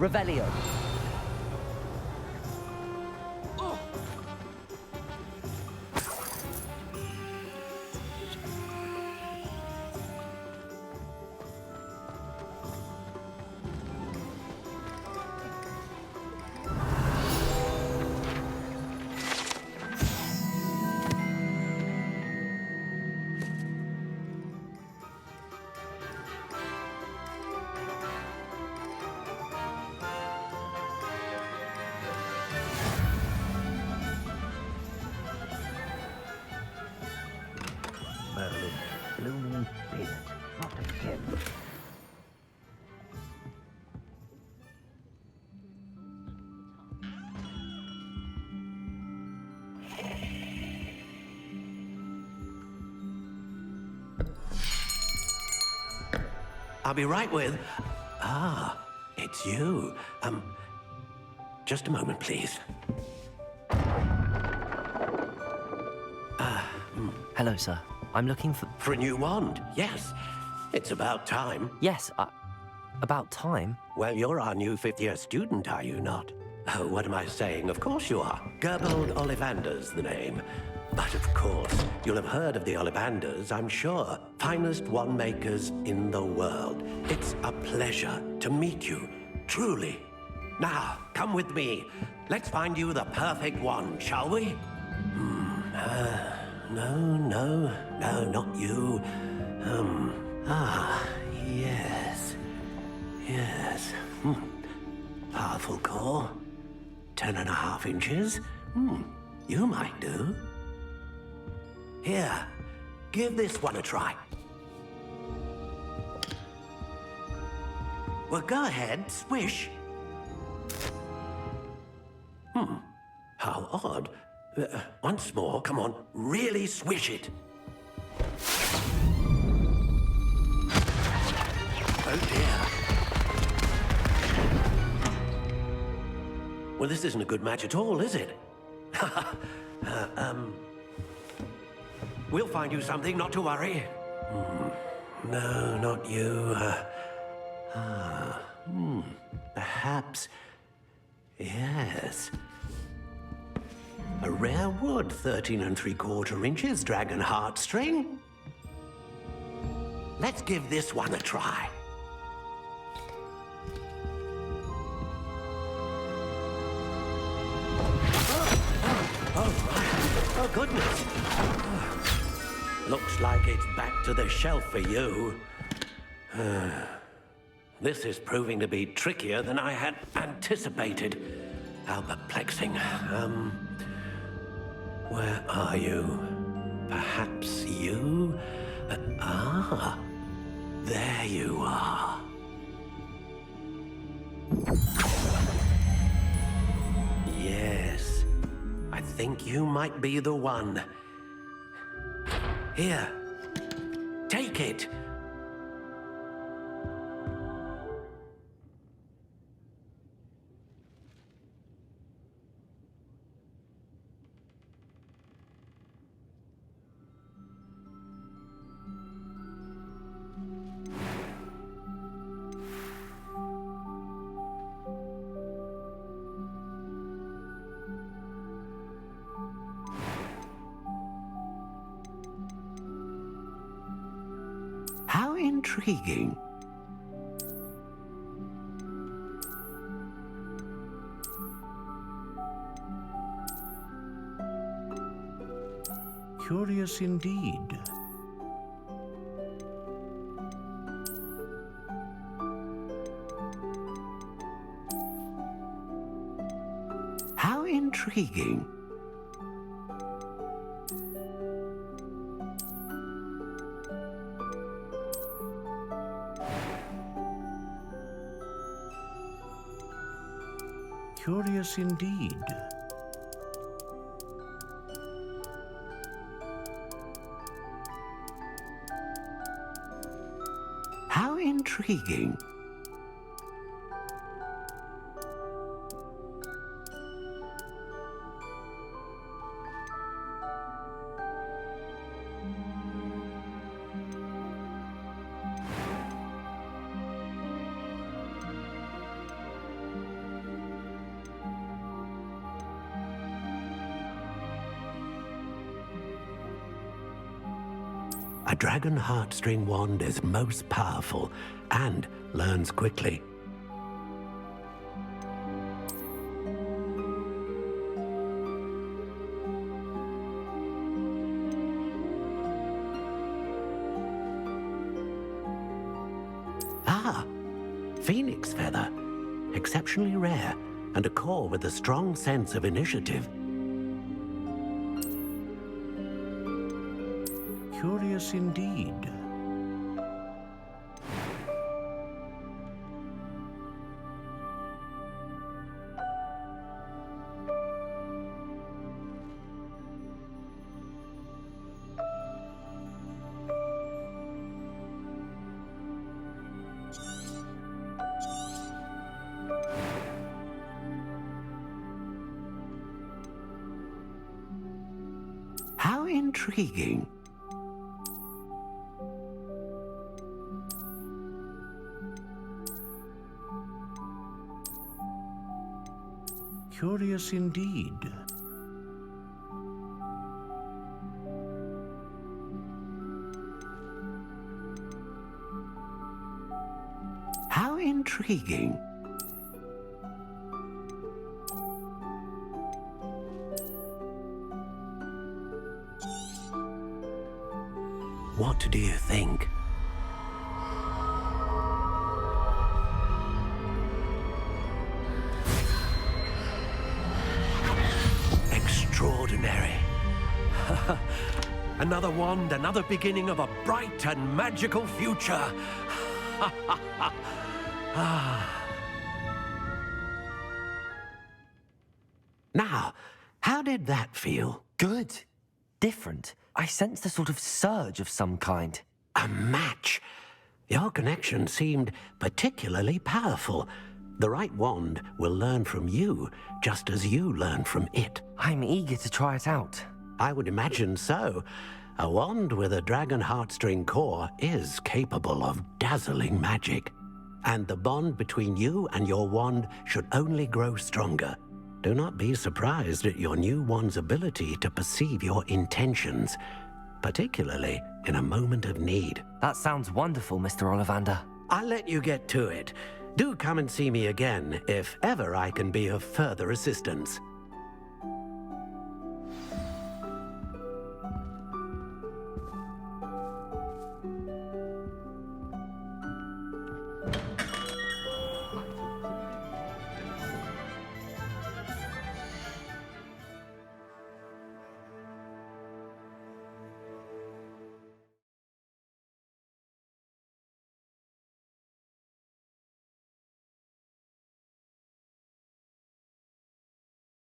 Revelio. Blooming spirit, not again. I'll be right with... Ah, it's you. Just a moment, please. Hello, sir. I'm looking for... For a new wand, yes. It's about time. Yes, about time? Well, you're our new fifth-year student, are you not? Oh, what am I saying? Of course you are. Gerbold Ollivander's the name. But of course, you'll have heard of the Ollivanders, I'm sure. Finest wand makers in the world. It's a pleasure to meet you, truly. Now, come with me. Let's find you the perfect wand, shall we? No, not you. Yes. Powerful core. 10.5 inches. You might do. Here, give this one a try. Well, go ahead, swish. How odd. Once more, come on, really swish it. Oh dear. Well, this isn't a good match at all, is it? We'll find you something, not to worry. No, not you. Perhaps... Yes. A rare wood, 13 3/4 inches, dragon heartstring. Let's give this one a try. Oh, goodness. Looks like it's back to the shelf for you. This is proving to be trickier than I had anticipated. How perplexing. Where are you? Perhaps you? There you are. Yes. I think you might be the one. Here. Take it. How intriguing. Curious indeed. How intriguing. Curious indeed. How intriguing. A dragon heartstring wand is most powerful and learns quickly. Ah, phoenix feather. Exceptionally rare, and a core with a strong sense of initiative. Curious indeed. How intriguing. Curious indeed. How intriguing. What do you think? Extraordinary. Another wand, another beginning of a bright and magical future. Now, how did that feel? Good. Different. I sensed a sort of surge of some kind. A match. Your connection seemed particularly powerful. The right wand will learn from you, just as you learn from it. I'm eager to try it out. I would imagine so. A wand with a dragon heartstring core is capable of dazzling magic. And the bond between you and your wand should only grow stronger. Do not be surprised at your new wand's ability to perceive your intentions, particularly in a moment of need. That sounds wonderful, Mr. Ollivander. I'll let you get to it. Do come and see me again if ever I can be of further assistance.